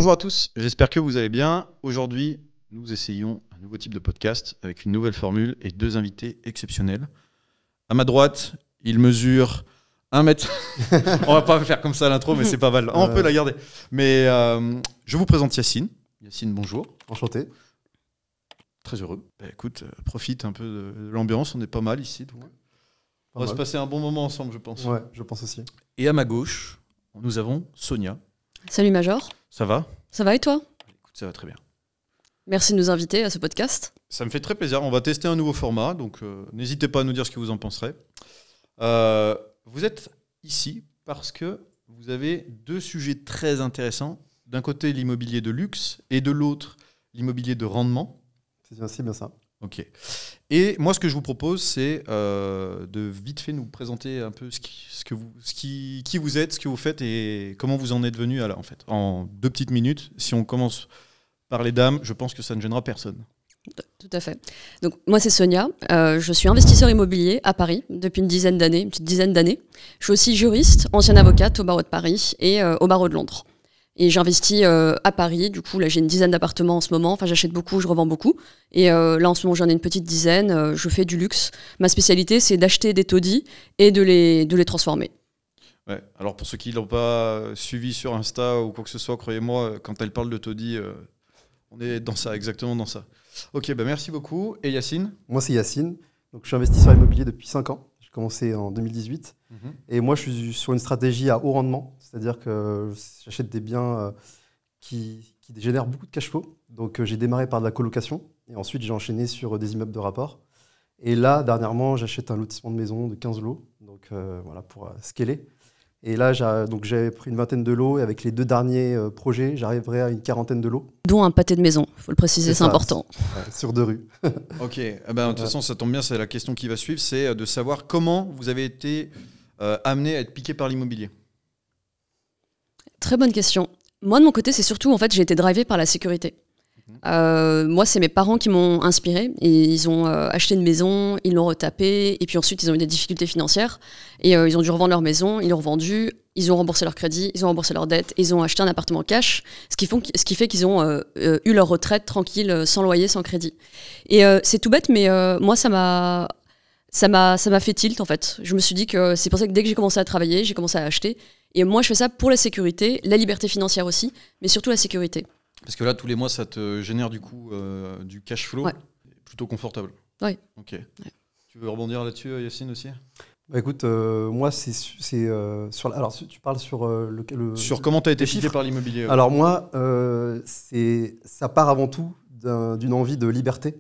Bonjour à tous, j'espère que vous allez bien. Aujourd'hui, nous essayons un nouveau type de podcast avec une nouvelle formule et deux invités exceptionnels. À ma droite, il mesure 1 mètre. On va pas faire comme ça l'intro, mais c'est pas mal. On peut la garder. Mais je vous présente Yacine. Yacine, bonjour. Enchanté. Très heureux. Bah, écoute, profite un peu de l'ambiance, on est pas mal ici. Donc on va se passer un bon moment ensemble, je pense. Ouais, je pense aussi. Et à ma gauche, nous avons Sonia. Salut Major. Ça va ? Ça va et toi ? Écoute, ça va très bien. Merci de nous inviter à ce podcast. Ça me fait très plaisir. On va tester un nouveau format, donc n'hésitez pas à nous dire ce que vous en penserez. Vous êtes ici parce que vous avez deux sujets très intéressants. D'un côté, l'immobilier de luxe et de l'autre, l'immobilier de rendement. C'est bien ça. Ok. Et moi, ce que je vous propose, c'est de vite fait nous présenter un peu qui vous êtes, ce que vous faites et comment vous en êtes venu à là, en fait. En 2 petites minutes, si on commence par les dames, je pense que ça ne gênera personne. Tout à fait. Donc moi c'est Sonia, je suis investisseur immobilier à Paris depuis une petite dizaine d'années. Je suis aussi juriste, ancienne avocate au barreau de Paris et au barreau de Londres. Et j'investis à Paris, du coup là j'ai une dizaine d'appartements en ce moment, enfin j'achète beaucoup, je revends beaucoup. Et là en ce moment j'en ai une petite dizaine, je fais du luxe. Ma spécialité c'est d'acheter des taudis et de les transformer. Ouais. Alors pour ceux qui ne l'ont pas suivi sur Insta ou quoi que ce soit, croyez-moi, quand elle parle de taudis, on est dans ça, exactement dans ça. Ok, bah merci beaucoup. Et Yacine ? Moi, c'est Yacine. Donc, je suis investisseur immobilier depuis 5 ans. J'ai commencé en 2018. Et moi, je suis sur une stratégie à haut rendement. C'est-à-dire que j'achète des biens qui génèrent beaucoup de cash flow. Donc, j'ai démarré par de la colocation. Et ensuite, j'ai enchaîné sur des immeubles de rapport. Et là, dernièrement, j'achète un lotissement de maison de 15 lots. Donc, voilà, pour scaler. Et là, j'ai pris une vingtaine de lots et avec les 2 derniers projets, j'arriverai à une 40aine de lots. Dont un pâté de maison, il faut le préciser, c'est important. Sur 2 rues. Ok, de toute façon, ça tombe bien, c'est la question qui va suivre, c'est de savoir comment vous avez été amené à être piqué par l'immobilier. Très bonne question. Moi de mon côté, c'est surtout, en fait, j'ai été drivé par la sécurité. Moi, c'est mes parents qui m'ont inspiré. Ils ont acheté une maison, ils l'ont retapée, et puis ensuite, ils ont eu des difficultés financières. Et ils ont dû revendre leur maison, ils l'ont revendue, ils ont remboursé leur crédit, ils ont remboursé leurs dettes, et ils ont acheté un appartement cash, ce qui fait qu'ils ont eu leur retraite tranquille, sans loyer, sans crédit. Et c'est tout bête, mais moi, ça m'a fait tilt, en fait. Je me suis dit que c'est pour ça que dès que j'ai commencé à travailler, j'ai commencé à acheter. Et moi, je fais ça pour la sécurité, la liberté financière aussi, mais surtout la sécurité. Parce que là, tous les mois, ça te génère du coup du cash flow, ouais. Plutôt confortable. Oui. Ok. Ouais. Tu veux rebondir là-dessus, Yacine, aussi ? Bah écoute, moi, c'est sur. Alors, tu parles sur sur comment tu as été piqué par l'immobilier. Alors, moi, ça part avant tout d'une envie de liberté.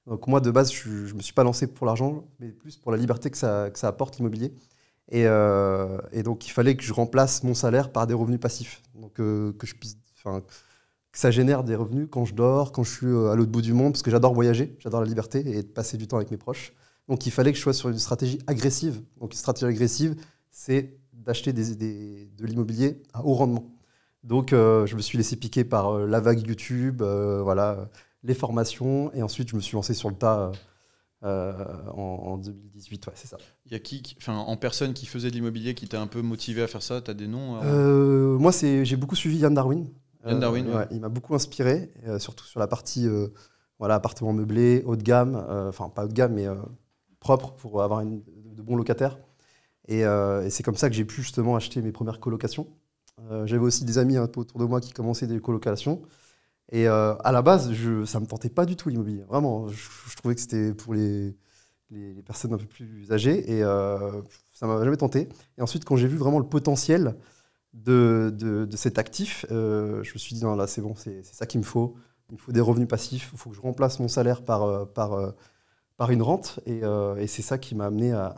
Donc, moi, de base, je ne me suis pas lancé pour l'argent, mais plus pour la liberté que ça apporte l'immobilier. Et donc, il fallait que je remplace mon salaire par des revenus passifs. Donc, que je puisse. Que ça génère des revenus quand je dors, quand je suis à l'autre bout du monde, parce que j'adore voyager, j'adore la liberté et passer du temps avec mes proches. Donc il fallait que je sois sur une stratégie agressive. Donc une stratégie agressive, c'est d'acheter de l'immobilier à haut rendement. Donc je me suis laissé piquer par la vague YouTube, voilà, les formations, et ensuite je me suis lancé sur le tas en 2018, ouais, c'est ça. Il y a en personne qui faisait de l'immobilier qui t'a un peu motivé à faire ça, tu as des noms Moi, j'ai beaucoup suivi Yann Darwin. Darwin, ouais. Il m'a beaucoup inspiré, surtout sur la partie appartement meublé, haut de gamme, enfin pas haut de gamme, mais propre pour avoir de bons locataires. Et c'est comme ça que j'ai pu justement acheter mes premières colocations. J'avais aussi des amis un peu autour de moi qui commençaient des colocations. Et à la base, ça ne me tentait pas du tout l'immobilier. Vraiment, je trouvais que c'était pour les personnes un peu plus âgées et ça ne m'a jamais tenté. Et ensuite, quand j'ai vu vraiment le potentiel de cet actif, je me suis dit non, là c'est bon, c'est ça qu'il me faut. Il me faut des revenus passifs, il faut que je remplace mon salaire par une rente et c'est ça qui m'a amené à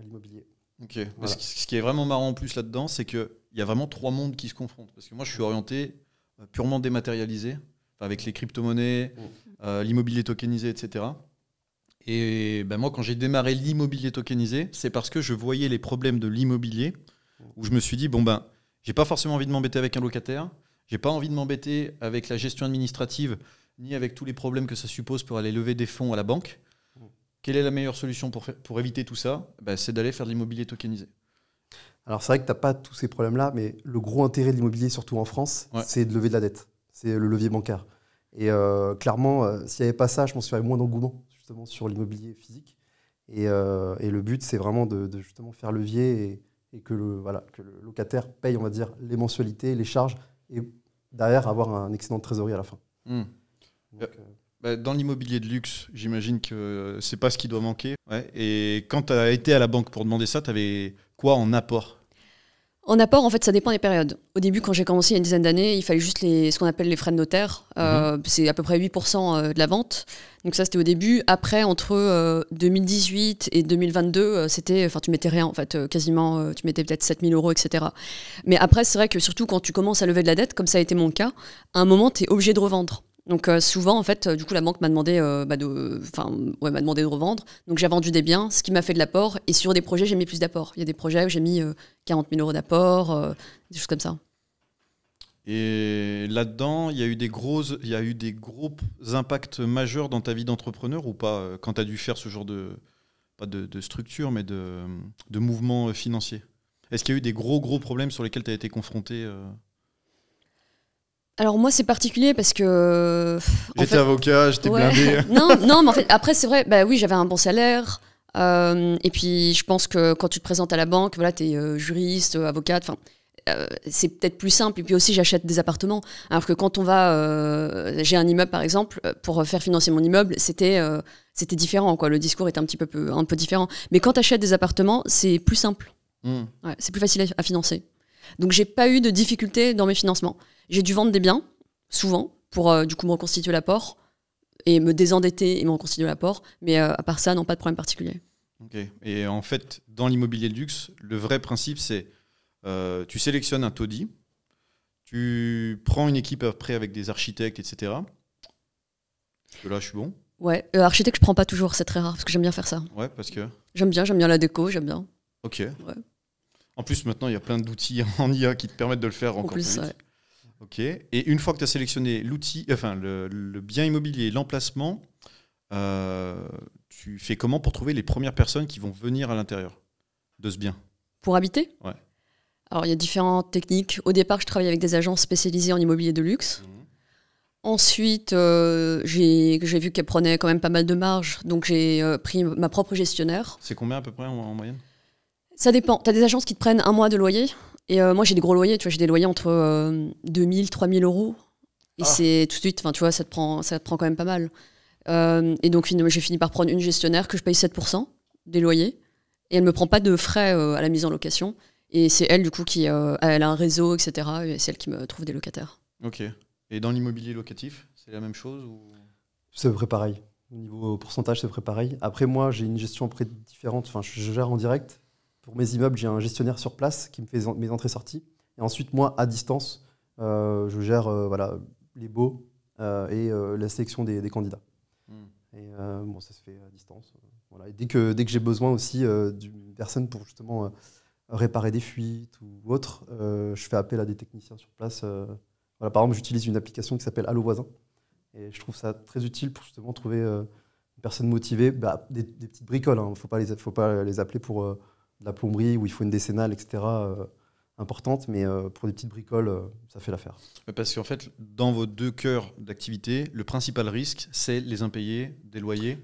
l'immobilier. Ok. Voilà. Ce qui est vraiment marrant en plus là-dedans, c'est qu'il y a vraiment 3 mondes qui se confrontent. Parce que moi je suis orienté purement dématérialisé, avec les crypto-monnaies, l'immobilier tokenisé, etc. Et ben moi quand j'ai démarré l'immobilier tokenisé, c'est parce que je voyais les problèmes de l'immobilier où je me suis dit, j'ai pas forcément envie de m'embêter avec un locataire, j'ai pas envie de m'embêter avec la gestion administrative, ni avec tous les problèmes que ça suppose pour aller lever des fonds à la banque. Quelle est la meilleure solution pour éviter tout ça ? C'est d'aller faire de l'immobilier tokenisé. Alors c'est vrai que tu n'as pas tous ces problèmes-là, mais le gros intérêt de l'immobilier, surtout en France, c'est de lever de la dette. C'est le levier bancaire. Et clairement, s'il n'y avait pas ça, je pense qu'il y aurait moins d'engouement justement sur l'immobilier physique. Et le but, c'est vraiment de justement faire levier et que le locataire paye, on va dire, les mensualités, les charges, et derrière avoir un excédent de trésorerie à la fin. Donc, dans l'immobilier de luxe, j'imagine que c'est pas ce qui doit manquer. Ouais. Et quand tu as été à la banque pour demander ça, tu avais quoi en apport? En apport, en fait, ça dépend des périodes. Au début, quand j'ai commencé il y a une dizaine d'années, il fallait juste ce qu'on appelle les frais de notaire. C'est à peu près 8% de la vente. Donc ça, c'était au début. Après, entre 2018 et 2022, tu mettais rien, en fait. Quasiment, tu mettais peut-être 7 000 €, etc. Mais après, c'est vrai que surtout quand tu commences à lever de la dette, comme ça a été mon cas, à un moment, tu es obligé de revendre. Donc souvent, en fait, du coup, la banque m'a demandé, m'a demandé de revendre. Donc j'ai vendu des biens, ce qui m'a fait de l'apport. Et sur des projets, j'ai mis plus d'apport. Il y a des projets où j'ai mis 40 000 € d'apport, des choses comme ça. Et là-dedans, il y a eu des gros impacts majeurs dans ta vie d'entrepreneur ou pas, quand tu as dû faire ce genre pas de structure, mais de mouvements financiers? Est-ce qu'il y a eu des gros problèmes sur lesquels tu as été confronté Alors moi c'est particulier parce que j'étais avocat, j'étais blindé. non, mais en fait après c'est vrai, oui j'avais un bon salaire et puis je pense que quand tu te présentes à la banque, voilà t'es juriste, avocate, c'est peut-être plus simple. Et puis aussi j'achète des appartements. Alors que quand on va, j'ai un immeuble par exemple, pour faire financer mon immeuble, c'était différent quoi. Le discours était un peu différent. Mais quand tu achètes des appartements, c'est plus simple. Ouais, c'est plus facile à financer. Donc j'ai pas eu de difficultés dans mes financements. J'ai dû vendre des biens, souvent, pour du coup me reconstituer l'apport et me désendetter et me reconstituer l'apport. Mais à part ça, non, pas de problème particulier. Ok. Et en fait, dans l'immobilier de luxe, le vrai principe, c'est tu sélectionnes un taudis, tu prends une équipe après avec des architectes, etc. Parce que là, je suis bon. Ouais, architecte, je prends pas toujours, c'est très rare, parce que j'aime bien faire ça. Ouais, parce que J'aime bien la déco, j'aime bien. Ok. Ouais. En plus, maintenant, il y a plein d'outils en IA qui te permettent de le faire encore plus vite. Ouais. Ok. Et une fois que tu as sélectionné l'outil, le bien immobilier, l'emplacement, tu fais comment pour trouver les premières personnes qui vont venir à l'intérieur de ce bien? Pour habiter? Ouais. Alors, il y a différentes techniques. Au départ, je travaillais avec des agences spécialisées en immobilier de luxe. Ensuite, j'ai vu qu'elles prenaient quand même pas mal de marge, donc j'ai pris ma propre gestionnaire. C'est combien à peu près en moyenne? Ça dépend. Tu as des agences qui te prennent 1 mois de loyer. Et moi, j'ai des gros loyers. Tu vois, j'ai des loyers entre 2 000, 3 000 €. Et c'est tout de suite, tu vois, ça te prend quand même pas mal. Et donc, j'ai fini par prendre une gestionnaire que je paye 7% des loyers. Et elle me prend pas de frais à la mise en location. Et c'est elle, du coup, qui elle a un réseau, etc. Et c'est elle qui me trouve des locataires. Ok. Et dans l'immobilier locatif, c'est la même chose ou... C'est à peu près pareil. Au niveau pourcentage, c'est à peu près pareil. Après, moi, j'ai une gestion différente. Enfin, je gère en direct. Pour mes immeubles, j'ai un gestionnaire sur place qui me fait mes entrées-sorties. Et ensuite, moi, à distance, je gère les baux et la sélection des candidats. Et ça se fait à distance. Voilà. Et dès que j'ai besoin aussi d'une personne pour justement réparer des fuites ou autre, je fais appel à des techniciens sur place. Par exemple, j'utilise une application qui s'appelle Allo Voisin. Et je trouve ça très utile pour justement trouver une personne motivée. Des petites bricoles, hein. Faut pas les appeler pour de la plomberie où il faut une décennale, etc. Importante, mais pour des petites bricoles, ça fait l'affaire. Parce qu'en fait, dans vos deux cœurs d'activité, le principal risque, c'est les impayés des loyers,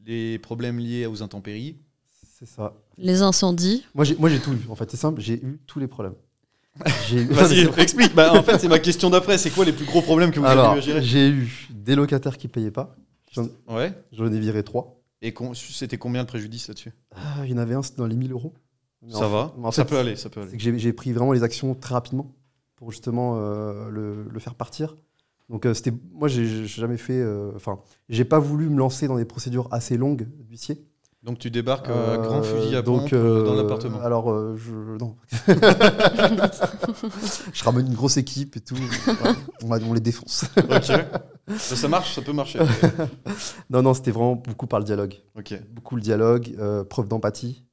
les problèmes liés aux intempéries. C'est ça. Les incendies. Moi, j'ai tout eu. En fait, c'est simple, j'ai eu tous les problèmes. Vas-y, explique. En fait, c'est ma question d'après. C'est quoi les plus gros problèmes que vous avez eu à gérer? J'ai eu des locataires qui ne payaient pas. J'en ai viré 3. Et c'était combien de préjudice là-dessus? Il y en avait un, c'était dans les 1 000 €. Ça va, ça peut aller. C'est que j'ai pris vraiment les actions très rapidement pour justement le faire partir. Donc moi, j'ai jamais fait... j'ai pas voulu me lancer dans des procédures assez longues d'huissier. Donc tu débarques à grand fusil à pompe dans l'appartement. Alors, non. Je ramène une grosse équipe et tout. On les défonce. Ok. Ça marche, ça peut marcher. Non, c'était vraiment beaucoup par le dialogue. Okay. Beaucoup le dialogue, preuve d'empathie.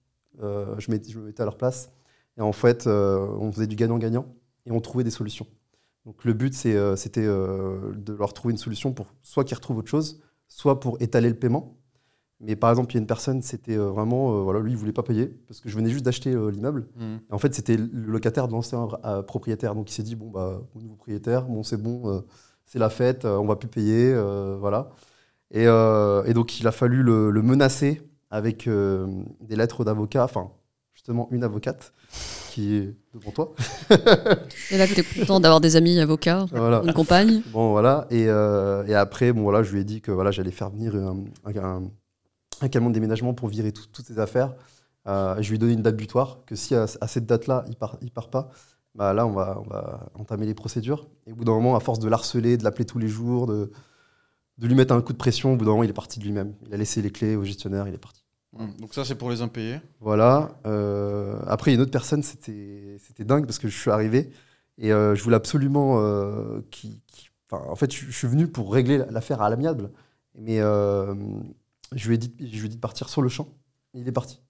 Je me mettais à leur place. Et en fait, on faisait du gagnant-gagnant et on trouvait des solutions. Donc le but, c'était de leur trouver une solution pour soit qu'ils retrouvent autre chose, soit pour étaler le paiement. Mais par exemple, il y a une personne, c'était vraiment, voilà, lui, il voulait pas payer parce que je venais juste d'acheter l'immeuble. Et en fait, c'était le locataire de l'ancien propriétaire. Donc, il s'est dit, bon, bah, au nouveau propriétaire, bon, c'est bon, c'est la fête, on va plus payer, voilà. Et donc, il a fallu le menacer avec des lettres d'avocat, enfin, justement, une avocate qui est devant toi. Et là, tu es content d'avoir des amis avocats, Voilà. une compagne. Bon, voilà. Et après, bon, voilà, je lui ai dit que voilà, j'allais faire venir un camion de déménagement pour virer toutes ses affaires. Je lui ai donné une date butoir, que si à cette date-là, il part pas, bah là, on va entamer les procédures. Et au bout d'un moment, à force de l'harceler, de l'appeler tous les jours, de lui mettre un coup de pression, au bout d'un moment, il est parti de lui-même. Il a laissé les clés au gestionnaire, il est parti. Donc ça, c'est pour les impayés. Voilà. Après, il y a une autre personne, c'était dingue parce que je suis arrivé et je voulais absolument en fait, je suis venu pour régler l'affaire à l'amiable, mais je lui ai dit de partir sur le champ. Il est parti.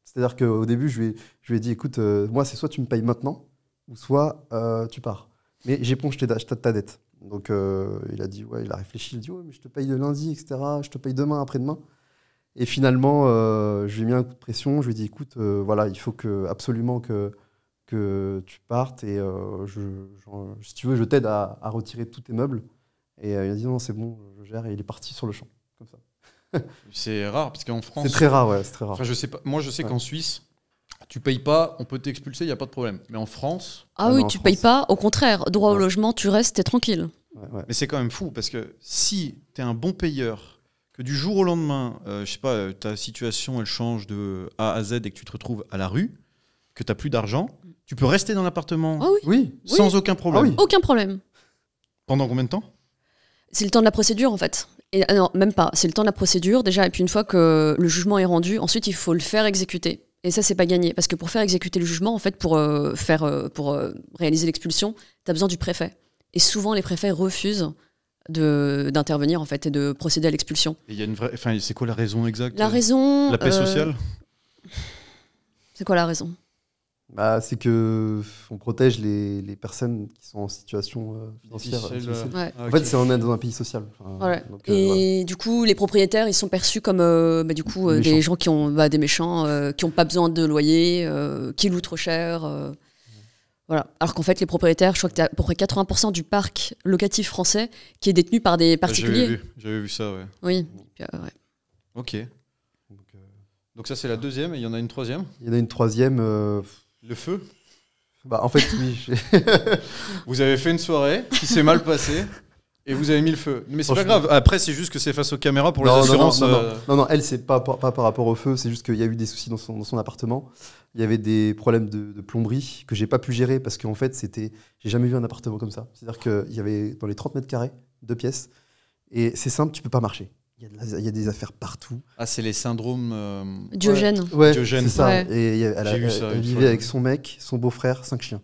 C'est-à-dire qu'au début, je lui ai dit, écoute, moi, c'est soit tu me payes maintenant, ou soit tu pars. Mais j'éponge ta dette. Donc il a dit, ouais, il a réfléchi, il a dit, ouais, mais je te paye le lundi, etc. Je te paye demain, après-demain. Et finalement, je lui ai mis un coup de pression. Je lui ai dit, écoute, voilà, il faut absolument que tu partes et si tu veux, je t'aide à retirer tous tes meubles. Et il a dit, non, c'est bon, je gère. Et il est parti sur le champ, comme ça. C'est rare, parce qu'en France... C'est très rare, ouais, c'est très rare. Enfin, je sais pas. Moi, je sais qu'en Suisse, tu payes pas, on peut t'expulser, il n'y a pas de problème. Mais en France... Ah oui, tu payes pas. Au contraire, droit au logement, tu restes, t'es tranquille. Ouais. Mais c'est quand même fou, parce que si tu es un bon payeur, que du jour au lendemain, je sais pas, ta situation, elle change de A à Z et que tu te retrouves à la rue, que tu n'as plus d'argent, tu peux rester dans l'appartement Ah oui. sans aucun problème. Ah oui. Aucun problème. Pendant combien de temps? C'est le temps de la procédure, en fait. Et, non, même pas. C'est le temps de la procédure, déjà. Et puis, une fois que le jugement est rendu, ensuite, il faut le faire exécuter. Et ça, c'est pas gagné. Parce que pour faire exécuter le jugement, en fait, pour réaliser l'expulsion, tu as besoin du préfet. Et souvent, les préfets refusent d'intervenir, en fait, et de procéder à l'expulsion. Et il y a une vraie... Enfin, c'est quoi la raison exacte? La raison... La paix sociale? C'est quoi la raison? Bah, c'est qu'on protège les personnes qui sont en situation financière difficile. Ouais. En fait, on est dans un pays social. Voilà. Donc, et du coup, les propriétaires, ils sont perçus comme des gens qui ont des méchants, qui n'ont pas besoin de loyer, qui louent trop cher. Voilà. Alors qu'en fait, les propriétaires, je crois que tu as à peu près 80% du parc locatif français qui est détenu par des particuliers. J'avais vu ça, ouais. Oui. Ouais. Ok. Donc ça, c'est la deuxième, et il y en a une troisième? Il y en a une troisième. Le feu? Bah, en fait, oui. Vous avez fait une soirée qui s'est mal passée et vous avez mis le feu. Mais c'est pas grave. Après, c'est juste que c'est face aux caméras pour les assurances. Non, elle, c'est pas par rapport au feu. C'est juste qu'il y a eu des soucis dans son appartement. Il y avait des problèmes de plomberie que j'ai pas pu gérer parce qu'en fait, j'ai jamais vu un appartement comme ça. C'est-à-dire qu'il y avait dans les 30 mètres carrés, 2 pièces. Et c'est simple, tu peux pas marcher. Il y a des affaires partout. Ah, c'est les syndromes... Diogène. Ouais, Diogène. c'est ça. Ouais. Et elle vivait avec son mec, son beau-frère, 5 chiens.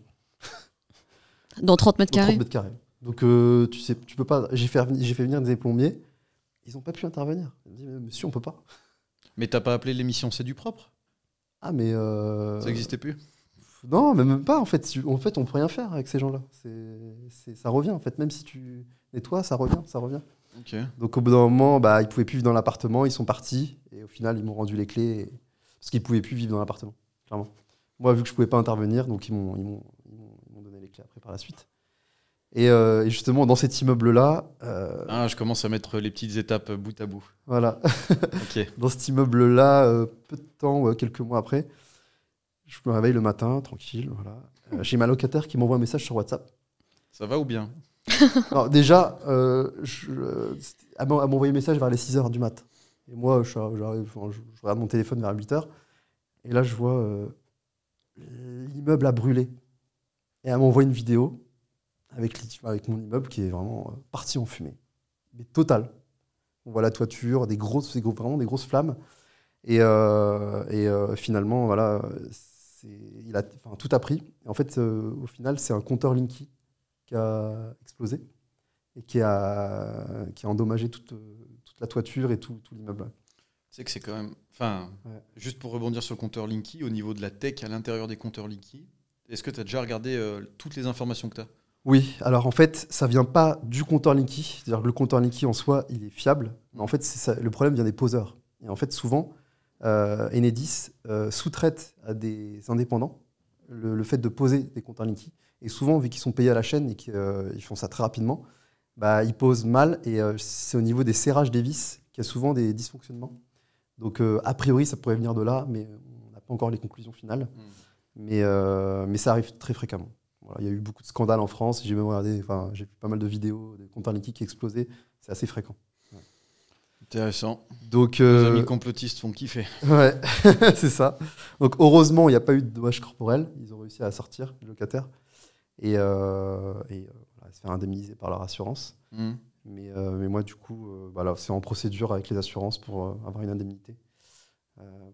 Dans 30 mètres carrés. 30 mètres carrés. Donc, tu sais, tu peux pas. J'ai fait venir des plombiers. Ils n'ont pas pu intervenir. Ils m'ont dit, monsieur, on peut pas. Mais t'as pas appelé l'émission C'est du propre? Ah, mais. Ça n'existait plus? Non, mais même pas. En fait, on peut rien faire avec ces gens-là. Ça revient, en fait. Même si tu nettoies, ça revient. Okay. Donc, au bout d'un moment, ils pouvaient plus vivre dans l'appartement. Ils sont partis. Et au final, ils m'ont rendu les clés. Parce qu'ils pouvaient plus vivre dans l'appartement. Clairement. Moi, vu que je pouvais pas intervenir, donc ils m'ont donné les clés après par la suite. Et justement, dans cet immeuble-là... je commence à mettre les petites étapes bout à bout. Voilà. Okay. Dans cet immeuble-là, peu de temps, quelques mois après, je me réveille le matin, tranquille. Voilà. J'ai ma locataire qui m'envoie un message sur WhatsApp. Ça va ou bien? Alors, déjà, elle m'a envoyé un message vers les 6h du mat. Et moi, je regarde mon téléphone vers 8h. Et là, je vois l'immeuble a brûlé. Et elle m'envoie une vidéo avec mon immeuble qui est vraiment parti en fumée. Mais total. On voit la toiture, vraiment des grosses flammes. Et finalement, voilà, tout a pris. Et en fait, au final, c'est un compteur Linky qui a explosé et qui a endommagé toute la toiture et tout l'immeuble. Tu sais que c'est quand même... Enfin, juste pour rebondir sur le compteur Linky, au niveau de la tech à l'intérieur des compteurs Linky, est-ce que tu as déjà regardé toutes les informations que tu as? Oui, alors en fait, ça vient pas du compteur Linky. C'est-à-dire que le compteur Linky en soi, il est fiable. Mais en fait, le problème vient des poseurs. Et en fait, souvent, Enedis sous-traite à des indépendants le fait de poser des comptes Linky. Et souvent, vu qu'ils sont payés à la chaîne et qu'ils font ça très rapidement, bah, ils posent mal. Et c'est au niveau des serrages des vis qu'il y a souvent des dysfonctionnements. Donc, a priori, ça pourrait venir de là, mais on n'a pas encore les conclusions finales. Mais ça arrive très fréquemment. Voilà, il y a eu beaucoup de scandales en France. J'ai même regardé, j'ai vu pas mal de vidéos des comptes Linky qui explosaient. C'est assez fréquent. Ouais. Intéressant. Donc, les amis complotistes font kiffer. Ouais, c'est ça. Donc, heureusement, il n'y a pas eu de dommages corporels. Ils ont réussi à sortir, les locataires. Et voilà, se faire indemniser par leur assurance. Mais moi, du coup, là, c'est en procédure avec les assurances pour avoir une indemnité,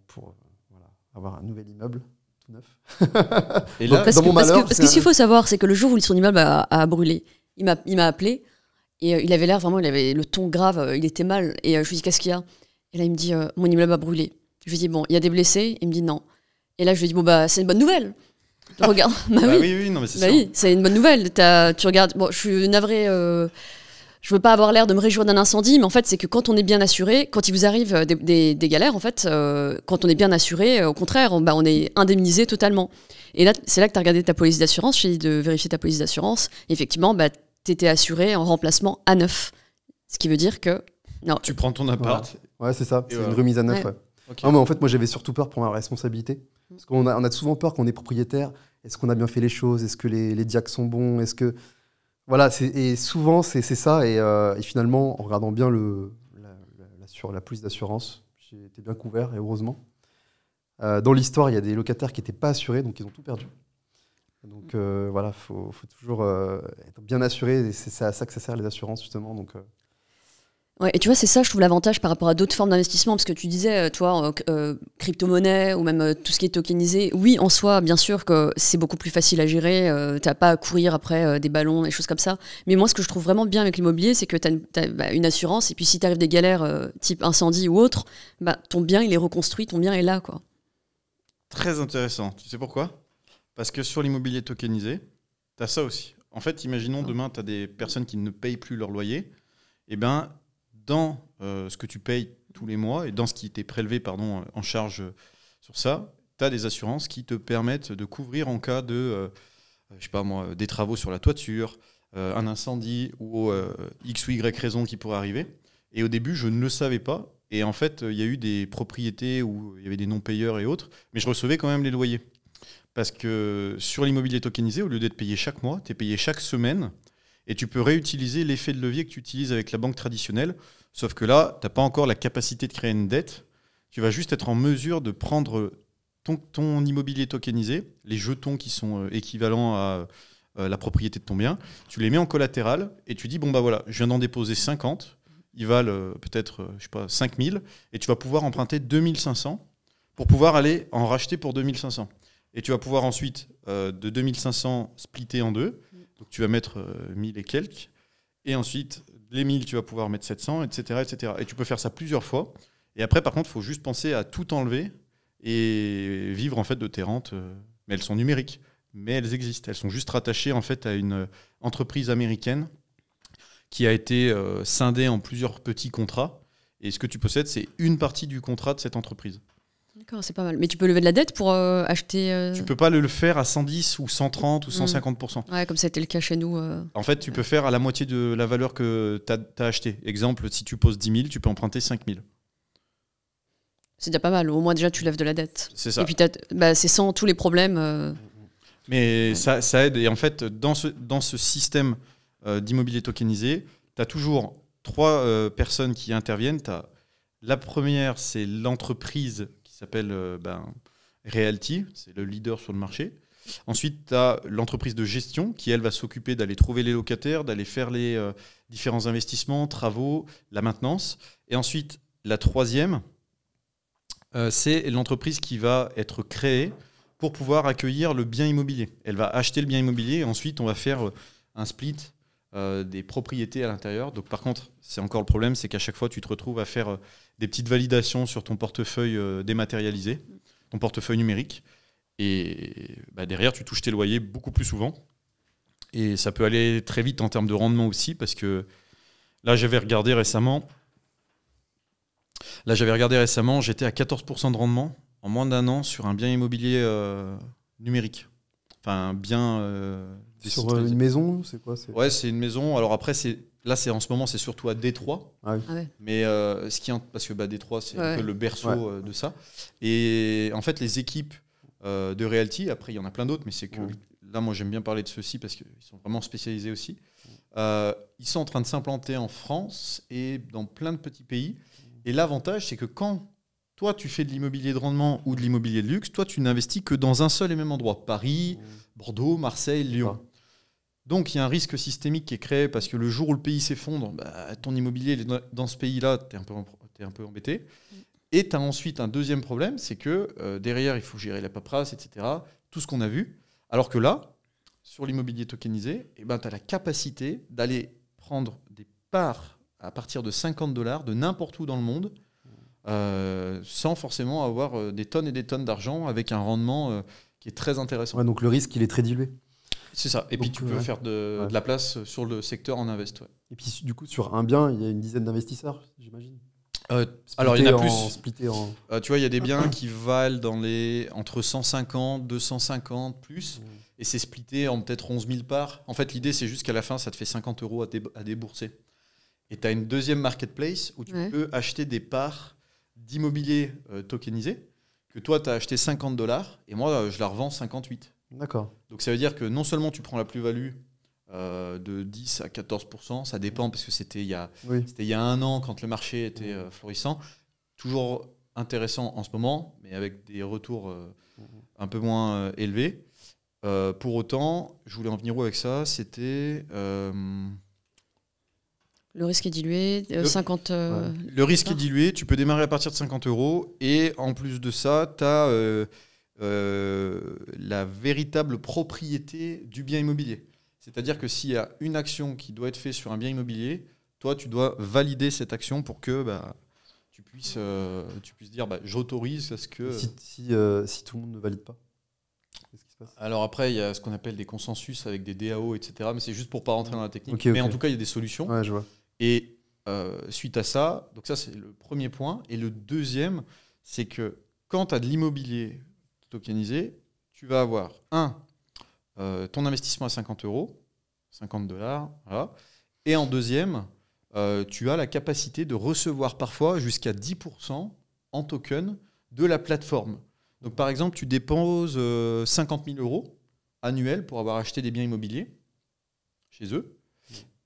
pour avoir un nouvel immeuble tout neuf. Et là, parce que ce qu'il faut savoir, c'est que le jour où son immeuble a brûlé, il m'a appelé et il avait l'air vraiment, il avait le ton grave, il était mal. Et je lui dis qu'est-ce qu'il y a? Et là, il me dit mon immeuble a brûlé. Je lui dis bon, il y a des blessés? Il me dit non. Et là, je lui dis bon, c'est une bonne nouvelle. Regarde, oui, non, mais c'est ça. Oui, c'est une bonne nouvelle. Tu regardes, bon, je suis navrée, je veux pas avoir l'air de me réjouir d'un incendie, mais en fait, c'est que quand on est bien assuré, quand il vous arrive des galères, en fait, quand on est bien assuré, au contraire, on est indemnisé totalement. Et là, c'est là que tu as regardé ta police d'assurance, je t'ai dit de vérifier ta police d'assurance. Effectivement, tu étais assuré en remplacement à neuf. Ce qui veut dire que. Non. Tu prends ton appart. Ouais, c'est ça, c'est une remise à neuf. Ouais. Okay. Non, mais en fait, moi, j'avais surtout peur pour ma responsabilité. Parce qu'on a souvent peur quand on est propriétaire. Est-ce qu'on a bien fait les choses? Est-ce que les diacs sont bons? Est-ce que... Voilà, et souvent, c'est ça. Et finalement, en regardant bien la police d'assurance, j'ai été bien couvert, et heureusement. Dans l'histoire, il y a des locataires qui n'étaient pas assurés, donc ils ont tout perdu. Donc voilà, faut toujours être bien assuré. Et c'est à ça que ça sert, les assurances, justement. Donc, ouais, et tu vois, c'est ça, je trouve l'avantage par rapport à d'autres formes d'investissement, parce que tu disais, toi, crypto-monnaie ou même tout ce qui est tokenisé, oui, en soi, bien sûr que c'est beaucoup plus facile à gérer, t'as pas à courir après des ballons, des choses comme ça. Mais moi, ce que je trouve vraiment bien avec l'immobilier, c'est que t'as une assurance, et puis si t'arrives des galères type incendie ou autre, ton bien, il est reconstruit, ton bien est là, quoi. Très intéressant. Tu sais pourquoi? Parce que sur l'immobilier tokenisé, t'as ça aussi. En fait, imaginons demain, t'as des personnes qui ne payent plus leur loyer, et dans ce que tu payes tous les mois et dans ce qui t'est prélevé en charge sur ça, tu as des assurances qui te permettent de couvrir en cas de, des travaux sur la toiture, un incendie ou X ou Y raison qui pourrait arriver. Et au début, je ne le savais pas. Et en fait, il y a eu des propriétés où il y avait des non-payeurs et autres, mais je recevais quand même les loyers. Parce que sur l'immobilier tokenisé, au lieu d'être payé chaque mois, tu es payé chaque semaine. Et tu peux réutiliser l'effet de levier que tu utilises avec la banque traditionnelle. Sauf que là, tu n'as pas encore la capacité de créer une dette. Tu vas juste être en mesure de prendre ton immobilier tokenisé, les jetons qui sont équivalents à la propriété de ton bien, tu les mets en collatéral et tu dis, voilà, je viens d'en déposer 50, ils valent peut-être, 5 000, et tu vas pouvoir emprunter 2 500 pour pouvoir aller en racheter pour 2 500. Et tu vas pouvoir ensuite, de 2 500, splitter en deux. Donc tu vas mettre 1000 et quelques. Et ensuite, les 1000, tu vas pouvoir mettre 700, etc., etc. Et tu peux faire ça plusieurs fois. Et après, par contre, il faut juste penser à tout enlever et vivre en fait de tes rentes. Mais elles sont numériques. Mais elles existent. Elles sont juste rattachées en fait à une entreprise américaine qui a été scindée en plusieurs petits contrats. Et ce que tu possèdes, c'est une partie du contrat de cette entreprise. D'accord, c'est pas mal. Mais tu peux lever de la dette pour acheter... Tu peux pas le faire à 110 ou 130 ou 150%. Ouais, comme ça a été le cas chez nous. En fait, tu peux faire à la moitié de la valeur que tu as acheté. Exemple, si tu poses 10 000, tu peux emprunter 5 000. C'est déjà pas mal. Au moins, déjà, tu lèves de la dette. C'est ça. Et puis, c'est sans tous les problèmes. Mais ça aide. Et en fait, dans ce système d'immobilier tokenisé, tu as toujours 3 personnes qui interviennent. La première, c'est l'entreprise qui s'appelle Realty, c'est le leader sur le marché. Ensuite, tu as l'entreprise de gestion qui, elle, va s'occuper d'aller trouver les locataires, d'aller faire les différents investissements, travaux, la maintenance. Et ensuite, la troisième, c'est l'entreprise qui va être créée pour pouvoir accueillir le bien immobilier. Elle va acheter le bien immobilier et ensuite, on va faire un split des propriétés à l'intérieur. Donc par contre, c'est encore le problème, c'est qu'à chaque fois, tu te retrouves à faire des petites validations sur ton portefeuille dématérialisé, ton portefeuille numérique. Et derrière, tu touches tes loyers beaucoup plus souvent. Et ça peut aller très vite en termes de rendement aussi, parce que là, j'avais regardé récemment, Là, j'avais regardé récemment, j'étais à 14% de rendement en moins d'un an sur un bien immobilier numérique. Enfin, un bien... Sur une maison, c'est quoi? Ouais, c'est une maison. Alors après, là, en ce moment, c'est surtout à Détroit. Ah oui. Ah ouais. Mais parce que Détroit, c'est un peu le berceau de ça. Et en fait, les équipes de Realty, après, il y en a plein d'autres, mais c'est que là, moi, j'aime bien parler de ceux-ci parce qu'ils sont vraiment spécialisés aussi. Ils sont en train de s'implanter en France et dans plein de petits pays. Et l'avantage, c'est que quand toi, tu fais de l'immobilier de rendement ou de l'immobilier de luxe, toi, tu n'investis que dans un seul et même endroit. Paris, Bordeaux, Marseille, Lyon. Donc, il y a un risque systémique qui est créé parce que le jour où le pays s'effondre, ton immobilier dans ce pays-là, tu es un peu embêté. Et tu as ensuite un deuxième problème, c'est que derrière, il faut gérer la paperasse, etc. Tout ce qu'on a vu. Alors que là, sur l'immobilier tokenisé, tu as la capacité d'aller prendre des parts à partir de $50 de n'importe où dans le monde, sans forcément avoir des tonnes et des tonnes d'argent, avec un rendement qui est très intéressant. Ouais, donc le risque, il est très dilué. C'est ça. Et donc, puis tu peux faire de la place sur le secteur en invest. Ouais. Et puis du coup, sur un bien, il y a une dizaine d'investisseurs, j'imagine. Alors il y en a plus. Tu vois, il y a des biens qui valent entre 150, 250 plus, et c'est splitté en peut-être 11 000 parts. En fait, l'idée, c'est juste qu'à la fin, ça te fait 50 € à débourser. Et tu as une deuxième marketplace où tu peux acheter des parts d'immobilier tokenisé que toi, tu as acheté $50 et moi, je la revends 58. D'accord. Donc ça veut dire que non seulement tu prends la plus-value de 10 à 14%, ça dépend parce que c'était il y a un an quand le marché était florissant. Toujours intéressant en ce moment, mais avec des retours un peu moins élevés. Pour autant, je voulais en venir où avec ça? C'était... Le risque est dilué, 50... Le risque est dilué, tu peux démarrer à partir de 50 € et en plus de ça, tu as la véritable propriété du bien immobilier. C'est-à-dire que s'il y a une action qui doit être faite sur un bien immobilier, toi, tu dois valider cette action pour que tu puisses dire j'autorise à ce que... Si tout le monde ne valide pas, qu'est-ce qui se passe? Alors après, il y a ce qu'on appelle des consensus avec des DAO, etc. Mais c'est juste pour ne pas rentrer dans la technique. Okay. En tout cas, il y a des solutions. Ouais, je vois. Et suite à ça, donc ça c'est le premier point. Et le deuxième, c'est que quand tu as de l'immobilier tokenisé, tu vas avoir ton investissement à 50 €, $50, voilà. Et en deuxième, tu as la capacité de recevoir parfois jusqu'à 10% en token de la plateforme. Donc par exemple, tu déposes 50 000 € annuels pour avoir acheté des biens immobiliers chez eux.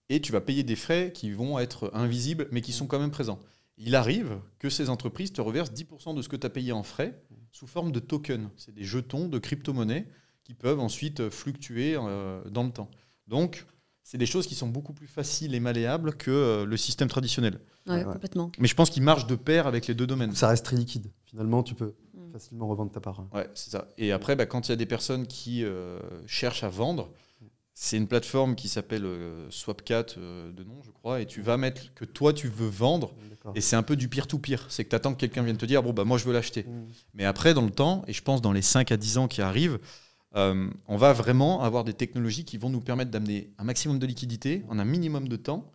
Et tu vas payer des frais qui vont être invisibles, mais qui sont quand même présents. Il arrive que ces entreprises te reversent 10% de ce que tu as payé en frais sous forme de tokens. C'est des jetons de crypto-monnaies qui peuvent ensuite fluctuer dans le temps. Donc, c'est des choses qui sont beaucoup plus faciles et malléables que le système traditionnel. Ouais, complètement. Mais je pense qu'ils marchent de pair avec les deux domaines. Ça reste très liquide. Finalement, tu peux facilement revendre ta part. Ouais, c'est ça. Et après, quand il y a des personnes qui cherchent à vendre, c'est une plateforme qui s'appelle Swapcat de nom, je crois, et tu vas mettre que toi, tu veux vendre, et c'est un peu du peer-to-peer. C'est que tu attends que quelqu'un vienne te dire, moi, je veux l'acheter. Mais après, dans le temps, et je pense dans les 5 à 10 ans qui arrivent, on va vraiment avoir des technologies qui vont nous permettre d'amener un maximum de liquidité en un minimum de temps.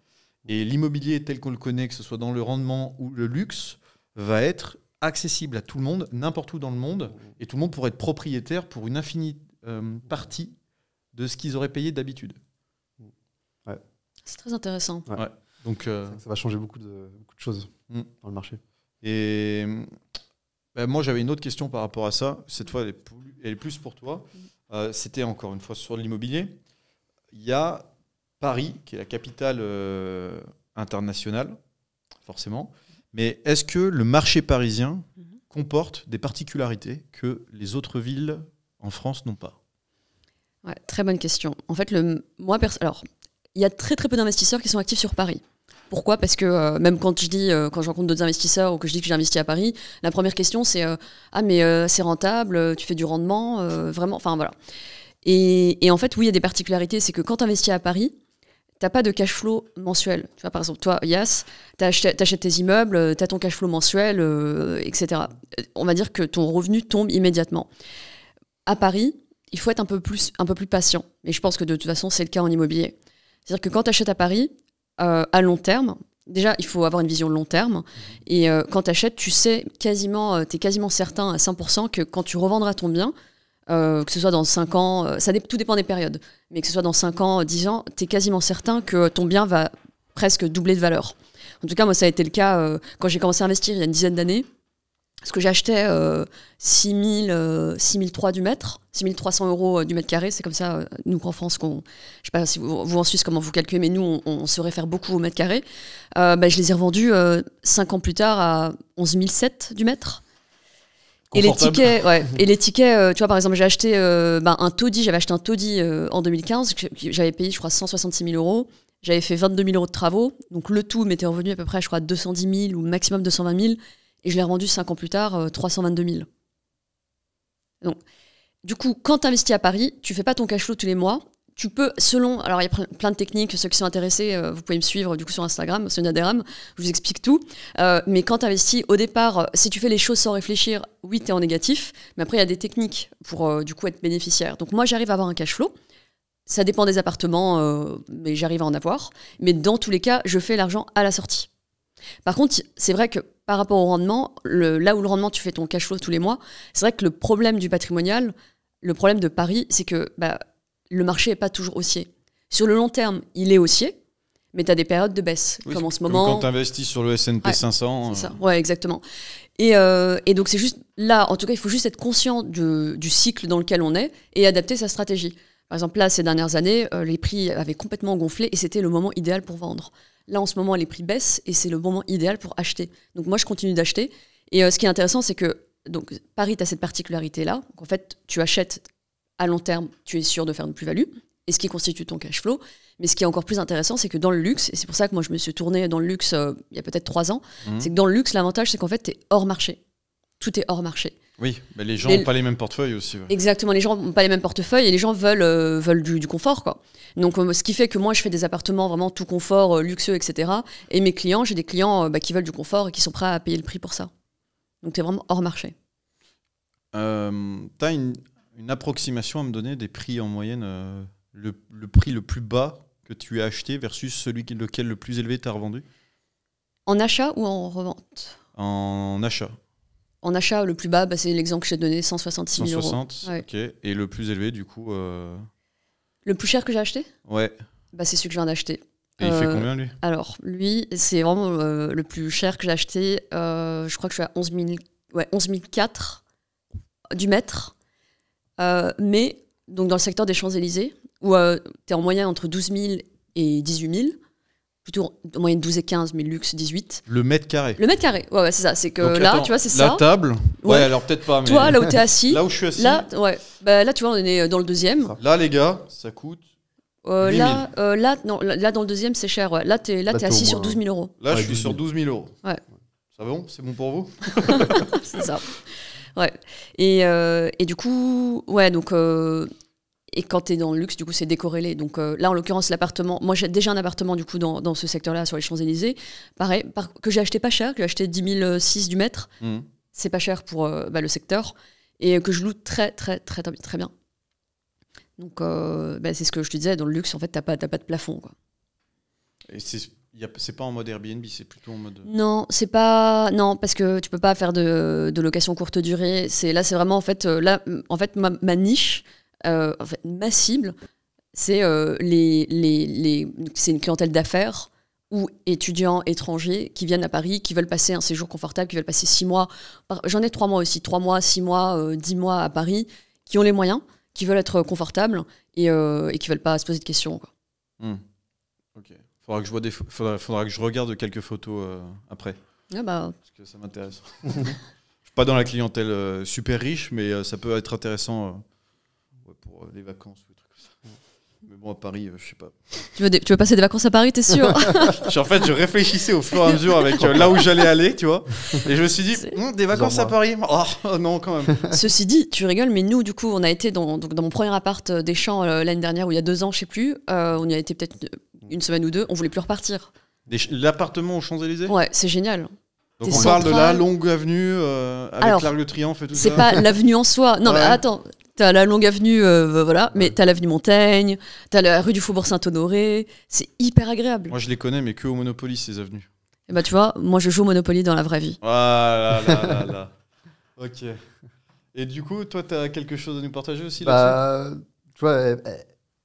Et l'immobilier tel qu'on le connaît, que ce soit dans le rendement ou le luxe, va être accessible à tout le monde, n'importe où dans le monde, et tout le monde pourrait être propriétaire pour une infinie partie de ce qu'ils auraient payé d'habitude. Ouais. C'est très intéressant. Ouais. Donc, ça va changer beaucoup de choses dans le marché. Et moi, j'avais une autre question par rapport à ça. Cette fois, elle est plus pour toi. C'était encore une fois sur l'immobilier. Il y a Paris, qui est la capitale internationale, forcément. Mais est-ce que le marché parisien comporte des particularités que les autres villes en France n'ont pas? Ouais, très bonne question. En fait, alors, il y a très très peu d'investisseurs qui sont actifs sur Paris. Pourquoi? Parce que même quand je rencontre d'autres investisseurs ou que je dis que j'ai investi à Paris, la première question c'est c'est rentable, tu fais du rendement, vraiment, enfin voilà. Et en fait, oui, il y a des particularités, c'est que quand tu investis à Paris, t'as pas de cash flow mensuel. Tu vois, par exemple, toi, Yas, t'achètes tes immeubles, t'as ton cash flow mensuel, etc. On va dire que ton revenu tombe immédiatement. À Paris, il faut être un peu plus patient. Et je pense que de toute façon, c'est le cas en immobilier. C'est-à-dire que quand tu achètes à Paris, à long terme, déjà, il faut avoir une vision long terme. Et quand tu achètes, tu sais quasiment, t'es quasiment certain à 100% que quand tu revendras ton bien, que ce soit dans 5 ans, tout dépend des périodes, mais que ce soit dans 5 ans, 10 ans, tu es quasiment certain que ton bien va presque doubler de valeur. En tout cas, moi, ça a été le cas quand j'ai commencé à investir il y a une dizaine d'années. Parce que j'achetais 6 300 du mètre, 6 300 € du mètre carré. C'est comme ça, nous en France, je ne sais pas si vous en Suisse comment vous calculez, mais nous, on se réfère beaucoup au mètre carré. Je les ai revendus 5 ans plus tard à 11 700 du mètre. Et les tickets, tu vois, par exemple, j'ai acheté un taudis, j'avais acheté un taudis en 2015, j'avais payé, je crois, 166 000 €. J'avais fait 22 000 € de travaux, donc le tout m'était revenu à peu près, je crois, 210 000 ou maximum 220 000. Et je l'ai revendu 5 ans plus tard, 322 000. Donc, du coup, quand tu investis à Paris, tu fais pas ton cash flow tous les mois. Tu peux, alors il y a plein de techniques, ceux qui sont intéressés, vous pouvez me suivre du coup sur Instagram, Sonia Deram, je vous explique tout. Mais quand tu investis, au départ, si tu fais les choses sans réfléchir, oui, tu es en négatif. Mais après, il y a des techniques pour du coup être bénéficiaire. Donc moi, j'arrive à avoir un cash flow. Ça dépend des appartements, mais j'arrive à en avoir. Mais dans tous les cas, je fais l'argent à la sortie. Par contre, c'est vrai que par rapport au rendement, là où le rendement, tu fais ton cash flow tous les mois, c'est vrai que le problème du patrimonial, le problème de Paris, c'est que le marché n'est pas toujours haussier. Sur le long terme, il est haussier, mais tu as des périodes de baisse, comme en ce moment. Quand tu investis sur le S&P 500. C'est ça, ouais, exactement. Et donc, c'est juste là, en tout cas, il faut juste être conscient du cycle dans lequel on est et adapter sa stratégie. Par exemple, là, ces dernières années, les prix avaient complètement gonflé et c'était le moment idéal pour vendre. Là, en ce moment, les prix baissent et c'est le moment idéal pour acheter. Donc, moi, je continue d'acheter. Et ce qui est intéressant, c'est que donc, Paris, tu as cette particularité-là. Donc, en fait, tu achètes à long terme, tu es sûr de faire une plus-value, et ce qui constitue ton cash flow. Mais ce qui est encore plus intéressant, c'est que dans le luxe, et c'est pour ça que moi, je me suis tournée dans le luxe il y a peut-être 3 ans, c'est que dans le luxe, l'avantage, c'est qu'en fait, tu es hors marché. Tout est hors marché. Oui, mais les gens n'ont pas les mêmes portefeuilles aussi. Ouais. Exactement, les gens n'ont pas les mêmes portefeuilles et les gens veulent du confort, quoi. Donc, ce qui fait que moi, je fais des appartements vraiment tout confort, luxueux, etc. Et mes clients, j'ai des clients qui veulent du confort et qui sont prêts à payer le prix pour ça. Donc, tu es vraiment hors marché. Tu as une approximation à me donner des prix en moyenne, le prix le plus bas que tu as acheté versus lequel le plus élevé tu as revendu? En achat ou en revente? En achat. En achat, le plus bas, c'est l'exemple que j'ai donné, 166 000 €. 160, ouais. Ok. Et le plus élevé, du coup Le plus cher que j'ai acheté? Ouais. C'est celui que je viens d'acheter. Et il fait combien, lui? Alors, lui, c'est vraiment le plus cher que j'ai acheté. Je crois que je suis à 11 400 du mètre. Mais, donc dans le secteur des Champs-Élysées, où tu es en moyenne entre 12 000 et 18 000. Plutôt en moyenne 12 et 15, mais luxe 18. Le mètre carré. Le mètre carré, ouais, c'est ça. C'est que donc, là, tu vois, c'est ça. La table. Ouais, alors peut-être pas. Mais... Toi, là où t'es assis. Là où je suis assis. Là, ouais. Là, tu vois, on est dans le deuxième. Là, les gars, ça coûte. Là, dans le deuxième, c'est cher. Ouais. Là, t'es assis sur 12 000 €. Là, je suis sur 12 000 €. Ouais. Ça va bon? C'est bon pour vous? C'est ça. Ouais. Et du coup, ouais, donc. Et quand tu es dans le luxe, du coup, c'est décorrélé. Donc là, en l'occurrence, l'appartement... Moi, j'ai déjà un appartement, du coup, dans ce secteur-là, sur les Champs-Élysées. Pareil, que j'ai acheté pas cher, que j'ai acheté 10 600 du mètre. C'est pas cher pour le secteur. Et que je loue très, très, très, très bien. Donc, c'est ce que je te disais. Dans le luxe, en fait, t'as pas de plafond, quoi. Et c'est pas en mode Airbnb, c'est plutôt en mode... Non, c'est pas... Non, parce que tu peux pas faire de location courte durée. Là, c'est vraiment, en fait... ma niche... en fait, ma cible, c'est c'est une clientèle d'affaires ou étudiants étrangers qui viennent à Paris, qui veulent passer un séjour confortable, qui veulent passer 6 mois. J'en ai 3 mois aussi, 3 mois, 6 mois, 10 mois à Paris, qui ont les moyens, qui veulent être confortables et qui veulent pas se poser de questions, quoi. Ok. Faudra que je regarde quelques photos après. Ah bah. Parce que ça m'intéresse. Je suis pas dans la clientèle super riche, mais ça peut être intéressant. Pour les vacances ou des trucs comme ça. Mais bon, à Paris, je sais pas. Tu veux passer des vacances à Paris, t'es sûr? En fait, je réfléchissais au fur et à mesure avec là où j'allais aller, tu vois. Et je me suis dit, des vacances à Paris? Oh non, quand même. Ceci dit, tu rigoles, mais nous, du coup, on a été dans mon premier appart des Champs l'année dernière, ou il y a 2 ans, je sais plus. On y a été peut-être une semaine ou 2. On voulait plus repartir. L'appartement aux Champs-Élysées? Ouais, c'est génial. Donc on parle de la longue avenue avec l'Arc de Triomphe et tout ça? C'est pas l'avenue en soi. Non, mais attends. T'as la longue avenue, voilà, mais t'as l'avenue Montaigne, t'as la rue du Faubourg Saint-Honoré, c'est hyper agréable. Moi, je les connais, mais que au Monopoly, ces avenues. Et bah tu vois, moi je joue au Monopoly dans la vraie vie. Ah là là là là. Ok. Et du coup, toi, tu as quelque chose à nous partager aussi là-dessus? Tu vois,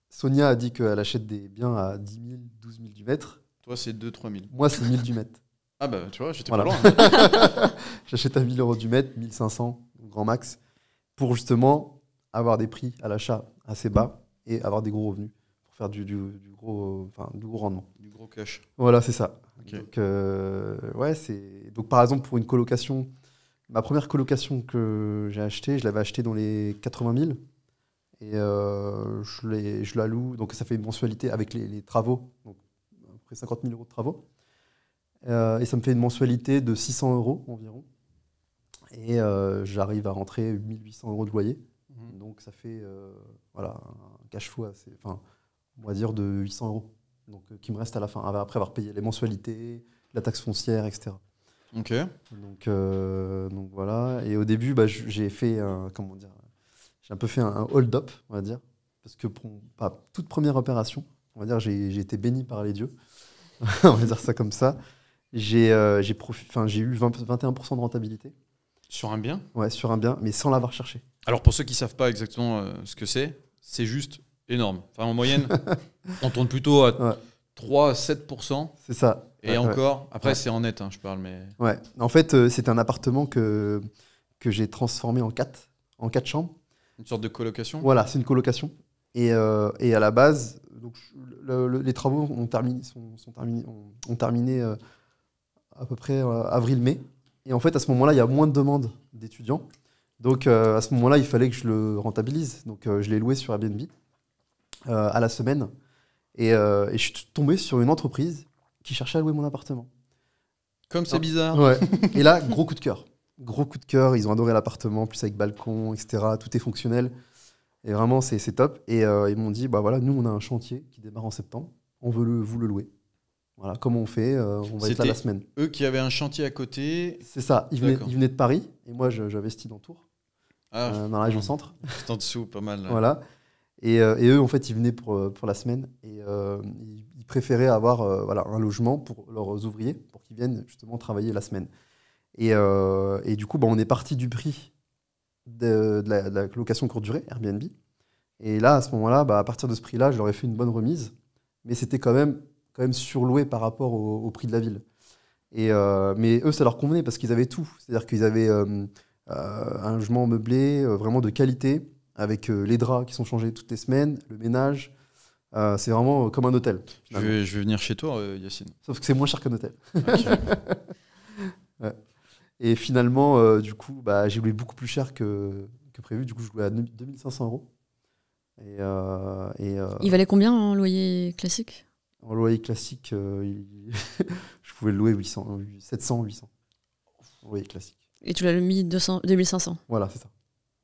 Sonia a dit qu'elle achète des biens à 10 000, 12 000 du mètre. Toi, c'est 2-3 000. Moi, c'est 1000 du mètre. Ah bah, tu vois, j'étais Voilà. pas loin. J'achète à 1 000 euros du mètre, 1 500 au grand max, pour justement avoir des prix à l'achat assez bas et avoir des gros revenus, pour faire du gros rendement. Du gros cash. Voilà, c'est ça. Ok. Donc, donc, par exemple, pour une colocation, ma première colocation que j'ai achetée, je l'avais achetée dans les 80 000. Et je la loue, donc ça fait une mensualité avec les travaux, donc à peu près 50 000 euros de travaux. Et ça me fait une mensualité de 600 euros environ. Et j'arrive à rentrer 1 800 euros de loyer. Donc ça fait un cash flow assez, on va dire de 800 euros. Donc qui me reste à la fin, après avoir payé les mensualités, la taxe foncière, etc. Ok. Donc voilà. Et au début, j'ai fait j'ai un peu fait un hold-up, on va dire. Parce que pour ma toute première opération, on va dire, j'ai été béni par les dieux. On va dire ça comme ça. J'ai eu 21% de rentabilité. Sur un bien? Ouais, sur un bien, mais sans l'avoir cherché. Alors, pour ceux qui ne savent pas exactement ce que c'est juste énorme. Enfin, en moyenne, on tourne plutôt à 3-7%. C'est ça. Et encore, après, c'est en net, hein, je parle. Mais... Ouais. En fait, c'est un appartement que j'ai transformé en 4 chambres. Une sorte de colocation? Voilà, c'est une colocation. Et à la base, donc, les travaux ont terminé à peu près avril-mai. Et en fait, à ce moment-là, il y a moins de demandes d'étudiants. Donc, à ce moment-là, il fallait que je le rentabilise. Donc, je l'ai loué sur Airbnb à la semaine. Et je suis tombé sur une entreprise qui cherchait à louer mon appartement. Comme c'est bizarre. Ouais. Et là, gros coup de cœur. Gros coup de cœur. Ils ont adoré l'appartement, plus avec balcon, etc. Tout est fonctionnel. Et vraiment, c'est top. Et ils m'ont dit, bah voilà, nous, on a un chantier qui démarre en septembre. On veut vous le louer. Voilà, comment on fait? On va être là la semaine. Eux qui avaient un chantier à côté. C'est ça. Ils venaient de Paris. Et moi, j'investis dans Tours, dans la région centre. C'est en dessous, pas mal. Là. Voilà. Et eux, en fait, ils venaient pour la semaine. Et ils préféraient avoir un logement pour leurs ouvriers, pour qu'ils viennent justement travailler la semaine. Et du coup, on est parti du prix de la location courte durée, Airbnb. Et là, à ce moment-là, à partir de ce prix-là, je leur ai fait une bonne remise. Mais c'était quand même surloué par rapport au prix de la ville. Mais eux, ça leur convenait parce qu'ils avaient tout. C'est-à-dire qu'ils avaient un logement meublé, vraiment de qualité, avec les draps qui sont changés toutes les semaines, le ménage. C'est vraiment comme un hôtel. Je vais venir chez toi, Yacine. Sauf que c'est moins cher qu'un hôtel. Okay. Ouais. Et finalement, du coup, j'ai loué beaucoup plus cher que prévu. Du coup, je louais à 2 500 euros. Il valait combien en loyer classique? En loyer classique, je pouvais le louer 700, 800. En loyer classique. Et tu l'as mis 2500? Voilà, c'est ça.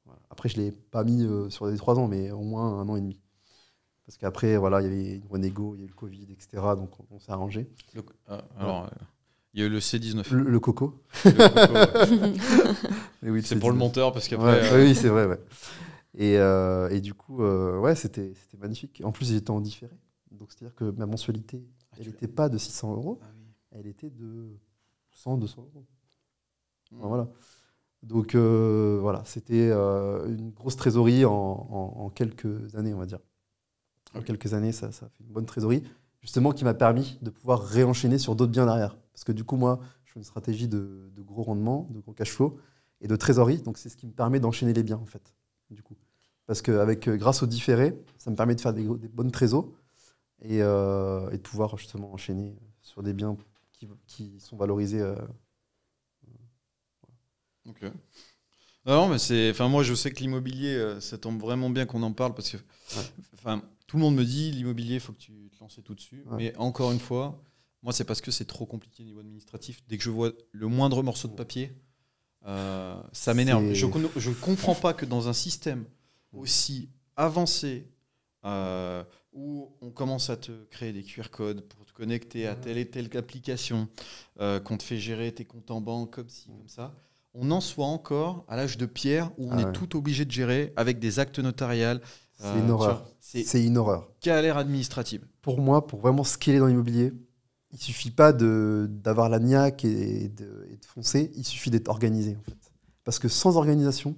Voilà. Après, je ne l'ai pas mis sur les 3 ans, mais au moins 1 an et demi. Parce qu'après, voilà, il y avait une renégo, il y a eu le Covid, etc. Donc, on s'est arrangé. Il y a eu le C19. Le coco. Oui, c'est pour le monteur, parce qu'après... Ouais, oui, c'est vrai, ouais. Et du coup, c'était magnifique. En plus, j'étais en différé. Donc, c'est-à-dire que ma mensualité, elle n'était pas de 600 euros, elle était de 100, 200 euros. Voilà. Donc, voilà, c'était une grosse trésorerie en quelques années, on va dire. En quelques années, ça fait une bonne trésorerie, justement, qui m'a permis de pouvoir réenchaîner sur d'autres biens derrière. Parce que du coup, moi, je fais une stratégie de gros rendement, de gros cash flow et de trésorerie. Donc, c'est ce qui me permet d'enchaîner les biens, en fait, du coup. Parce que grâce au différé, ça me permet de faire des bonnes trésors et de pouvoir justement enchaîner sur des biens qui sont valorisés. Ok. Non, mais moi, je sais que l'immobilier, ça tombe vraiment bien qu'on en parle parce que tout le monde me dit l'immobilier, il faut que tu te lances tout dessus. Ouais. Mais encore une fois, moi, c'est parce que c'est trop compliqué au niveau administratif. Dès que je vois le moindre morceau de papier, ça m'énerve. Je ne comprends pas que dans un système aussi avancé, où on commence à te créer des QR codes pour te connecter à telle et telle application, qu'on te fait gérer tes comptes en banque comme ci, comme ça, on en soit encore à l'âge de pierre où on est tout obligé de gérer avec des actes notariales. C'est une horreur. C'est une horreur. Galère administrative. Pour moi, pour vraiment scaler dans l'immobilier, il suffit pas d'avoir la niaque et de foncer, il suffit d'être organisé en fait. Parce que sans organisation,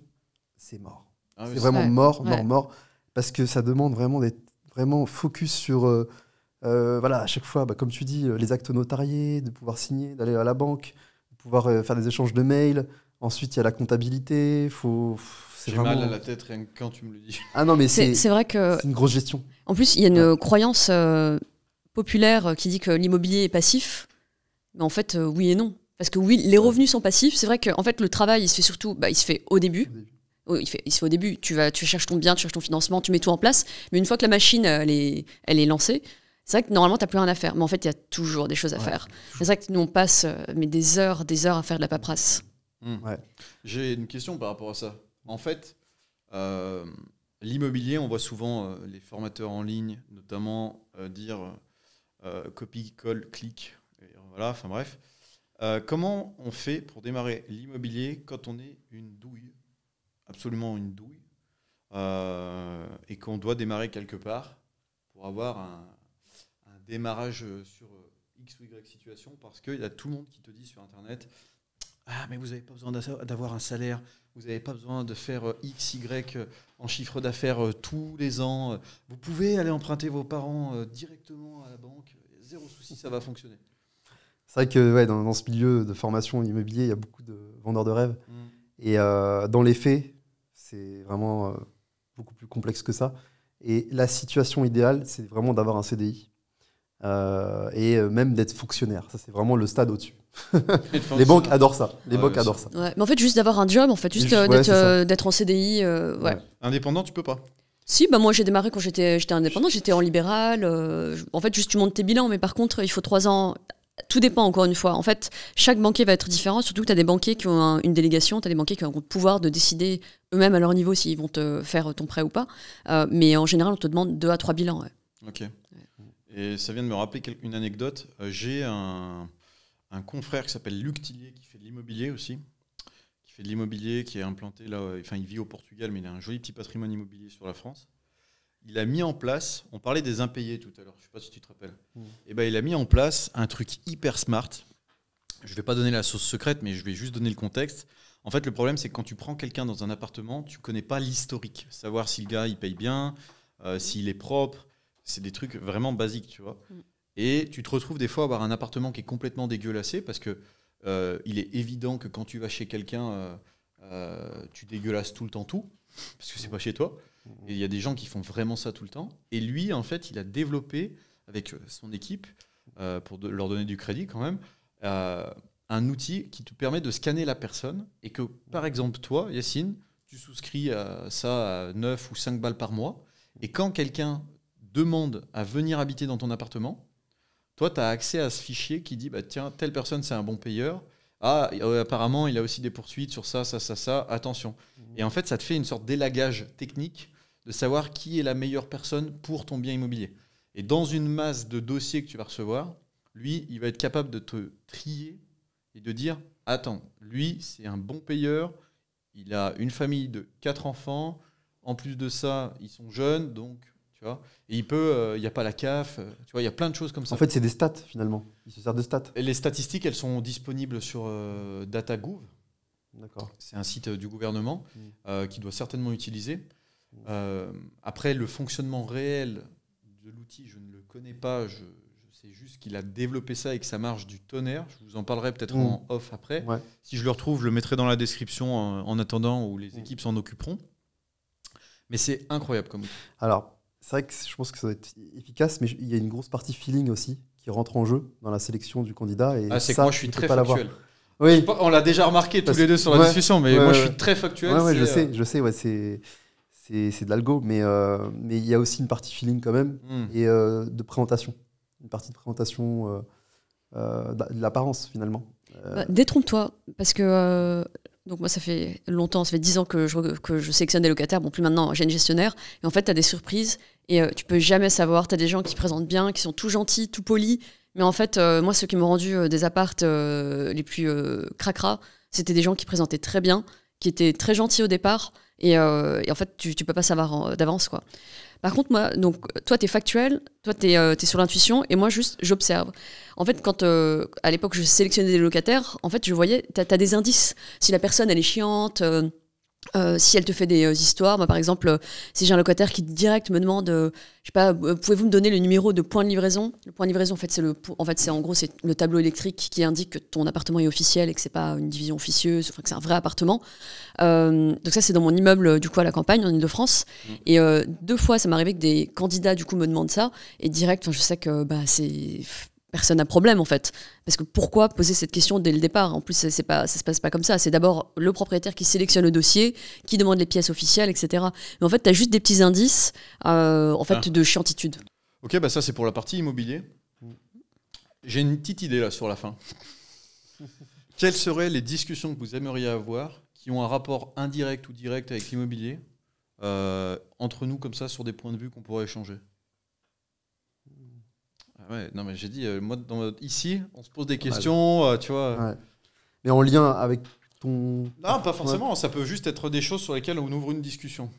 c'est mort. Ah oui, C'est vraiment Ouais. mort, Ouais. mort. Parce que ça demande vraiment d'être vraiment focus sur, voilà, à chaque fois, comme tu dis, les actes notariés, de pouvoir signer, d'aller à la banque, de pouvoir faire des échanges de mails. Ensuite, il y a la comptabilité. C'est j'ai vraiment... mal à la tête rien que quand tu me le dis. Ah non, mais C'est vrai que, c'est une grosse gestion. en plus, il y a une croyance populaire qui dit que l'immobilier est passif. Mais en fait, oui et non. Parce que oui, les revenus sont passifs. C'est vrai que en fait, le travail, il se fait surtout, il se fait au début. Il se fait au début. Tu cherches ton bien, tu cherches ton financement, tu mets tout en place. Mais une fois que la machine, elle est lancée, c'est vrai que normalement, tu n'as plus rien à faire. Mais en fait, il y a toujours des choses à faire. C'est vrai que nous, on passe des heures à faire de la paperasse. Ouais. J'ai une question par rapport à ça. En fait, l'immobilier, on voit souvent les formateurs en ligne, notamment dire copie, colle, clic. Et voilà, enfin bref. Comment on fait pour démarrer l'immobilier quand on est une douille, absolument une douille, et qu'on doit démarrer quelque part pour avoir un démarrage sur X ou Y situation, parce qu'il y a tout le monde qui te dit sur Internet « Ah, mais vous n'avez pas besoin d'avoir un salaire, vous n'avez pas besoin de faire X, Y en chiffre d'affaires tous les ans, vous pouvez aller emprunter vos parents directement à la banque, zéro souci, ça va fonctionner. » C'est vrai que dans ce milieu de formation immobilier, il y a beaucoup de vendeurs de rêves. Et dans les faits, c'est vraiment beaucoup plus complexe que ça. Et la situation idéale, c'est vraiment d'avoir un CDI et même d'être fonctionnaire. Ça, c'est vraiment le stade au-dessus. Les banques adorent ça. Les banques adorent ça. Ouais, mais en fait, juste d'avoir un job, en fait, juste d'être en CDI. Ouais. Indépendant, tu peux pas. Si, moi j'ai démarré quand j'étais indépendant, j'étais en libéral. En fait, juste tu montes tes bilans, mais par contre, il faut 3 ans. Tout dépend, encore une fois. En fait, chaque banquier va être différent, surtout que tu as des banquiers qui ont une délégation, tu as des banquiers qui ont le pouvoir de décider eux-mêmes à leur niveau s'ils vont te faire ton prêt ou pas. Mais en général, on te demande 2 à 3 bilans. Ouais. Ok. Et ça vient de me rappeler une anecdote. J'ai un confrère qui s'appelle Luc Tillier, qui fait de l'immobilier aussi. Qui fait de l'immobilier, qui est implanté là. Enfin, il vit au Portugal, mais il a un joli petit patrimoine immobilier sur la France. Il a mis en place, on parlait des impayés tout à l'heure, je ne sais pas si tu te rappelles. Et ben, il a mis en place un truc hyper smart. Je ne vais pas donner la sauce secrète, mais je vais juste donner le contexte. En fait, le problème, c'est que quand tu prends quelqu'un dans un appartement, tu ne connais pas l'historique. Savoir si le gars, il paye bien, s'il est propre. C'est des trucs vraiment basiques, tu vois. Et tu te retrouves des fois à avoir un appartement qui est complètement dégueulassé parce que il est évident que quand tu vas chez quelqu'un, tu dégueulasses tout le temps tout, parce que c'est pas chez toi. Et il y a des gens qui font vraiment ça tout le temps. Et lui, en fait, il a développé avec son équipe, pour leur donner du crédit quand même, un outil qui te permet de scanner la personne et que, par exemple, toi, Yacine, tu souscris à ça à 9 ou 5 balles par mois. Et quand quelqu'un demande à venir habiter dans ton appartement, toi, tu as accès à ce fichier qui dit tiens, telle personne, c'est un bon payeur. Ah, apparemment, il a aussi des poursuites sur ça, attention. Et en fait, ça te fait une sorte d'élagage technique de savoir qui est la meilleure personne pour ton bien immobilier. Et dans une masse de dossiers que tu vas recevoir, lui, il va être capable de te trier et de dire attends, lui, c'est un bon payeur, il a une famille de 4 enfants, en plus de ça, ils sont jeunes, donc, tu vois, et il n'y a pas la CAF, tu vois, il y a plein de choses comme ça. En fait, c'est des stats, finalement. Il se sert de stats. Et les statistiques, elles sont disponibles sur DataGouv. D'accord. C'est un site du gouvernement qui doit certainement utiliser. Après, le fonctionnement réel de l'outil, je ne le connais pas. Je sais juste qu'il a développé ça et que ça marche du tonnerre. Je vous en parlerai peut-être en off après. Ouais. Si je le retrouve, je le mettrai dans la description en attendant, où les équipes s'en occuperont. Mais c'est incroyable comme outil. Alors, c'est vrai que je pense que ça va être efficace, mais il y a une grosse partie feeling aussi qui rentre en jeu dans la sélection du candidat. Et c'est ça, que moi, je suis très factuel. Oui. On l'a déjà remarqué tous les deux sur la discussion, mais moi, je suis très factuel. Ouais, je sais, ouais, c'est de l'algo, mais il y a aussi une partie feeling quand même, et de présentation. Une partie de présentation de l'apparence, finalement. Détrompe-toi, parce que donc moi, ça fait longtemps, ça fait 10 ans que je sélectionne des locataires. Bon, plus maintenant, j'ai une gestionnaire. Et en fait, tu as des surprises et tu peux jamais savoir. Tu as des gens qui présentent bien, qui sont tout gentils, tout polis. Mais en fait, moi, ceux qui m'ont rendu des appartes les plus cracra, c'était des gens qui présentaient très bien, qui était très gentil au départ, et en fait, tu peux pas savoir d'avance, quoi. Par contre, moi, donc, toi, t'es factuel, toi, t'es sur l'intuition, et moi, juste, j'observe. En fait, quand, à l'époque, je sélectionnais des locataires, en fait, je voyais, t'as des indices. Si la personne, elle est chiante, si elle te fait des histoires, moi, par exemple, si j'ai un locataire qui direct me demande, je sais pas, pouvez-vous me donner le numéro de point de livraison ? Le point de livraison, en fait, c'est en gros, c'est le tableau électrique qui indique que ton appartement est officiel et que c'est pas une division officieuse, enfin que c'est un vrai appartement. Donc ça, c'est dans mon immeuble, du coup, à la campagne, en Ile-de-France. Et 2 fois, ça m'est arrivé que des candidats, du coup, me demandent ça. Et direct, je sais que personne n'a problème, en fait. Parce que pourquoi poser cette question dès le départ ? En plus, ça se passe pas comme ça. C'est d'abord le propriétaire qui sélectionne le dossier, qui demande les pièces officielles, etc. Mais en fait, tu as juste des petits indices de chiantitude. Ok, bah ça c'est pour la partie immobilier. J'ai une petite idée là sur la fin. Quelles seraient les discussions que vous aimeriez avoir qui ont un rapport indirect ou direct avec l'immobilier entre nous comme ça sur des points de vue qu'on pourrait échanger ? Ouais, non mais j'ai dit, moi ici, on se pose des questions, tu vois. Ouais. Mais en lien avec ton... Non, pas forcément, ça peut juste être des choses sur lesquelles on ouvre une discussion.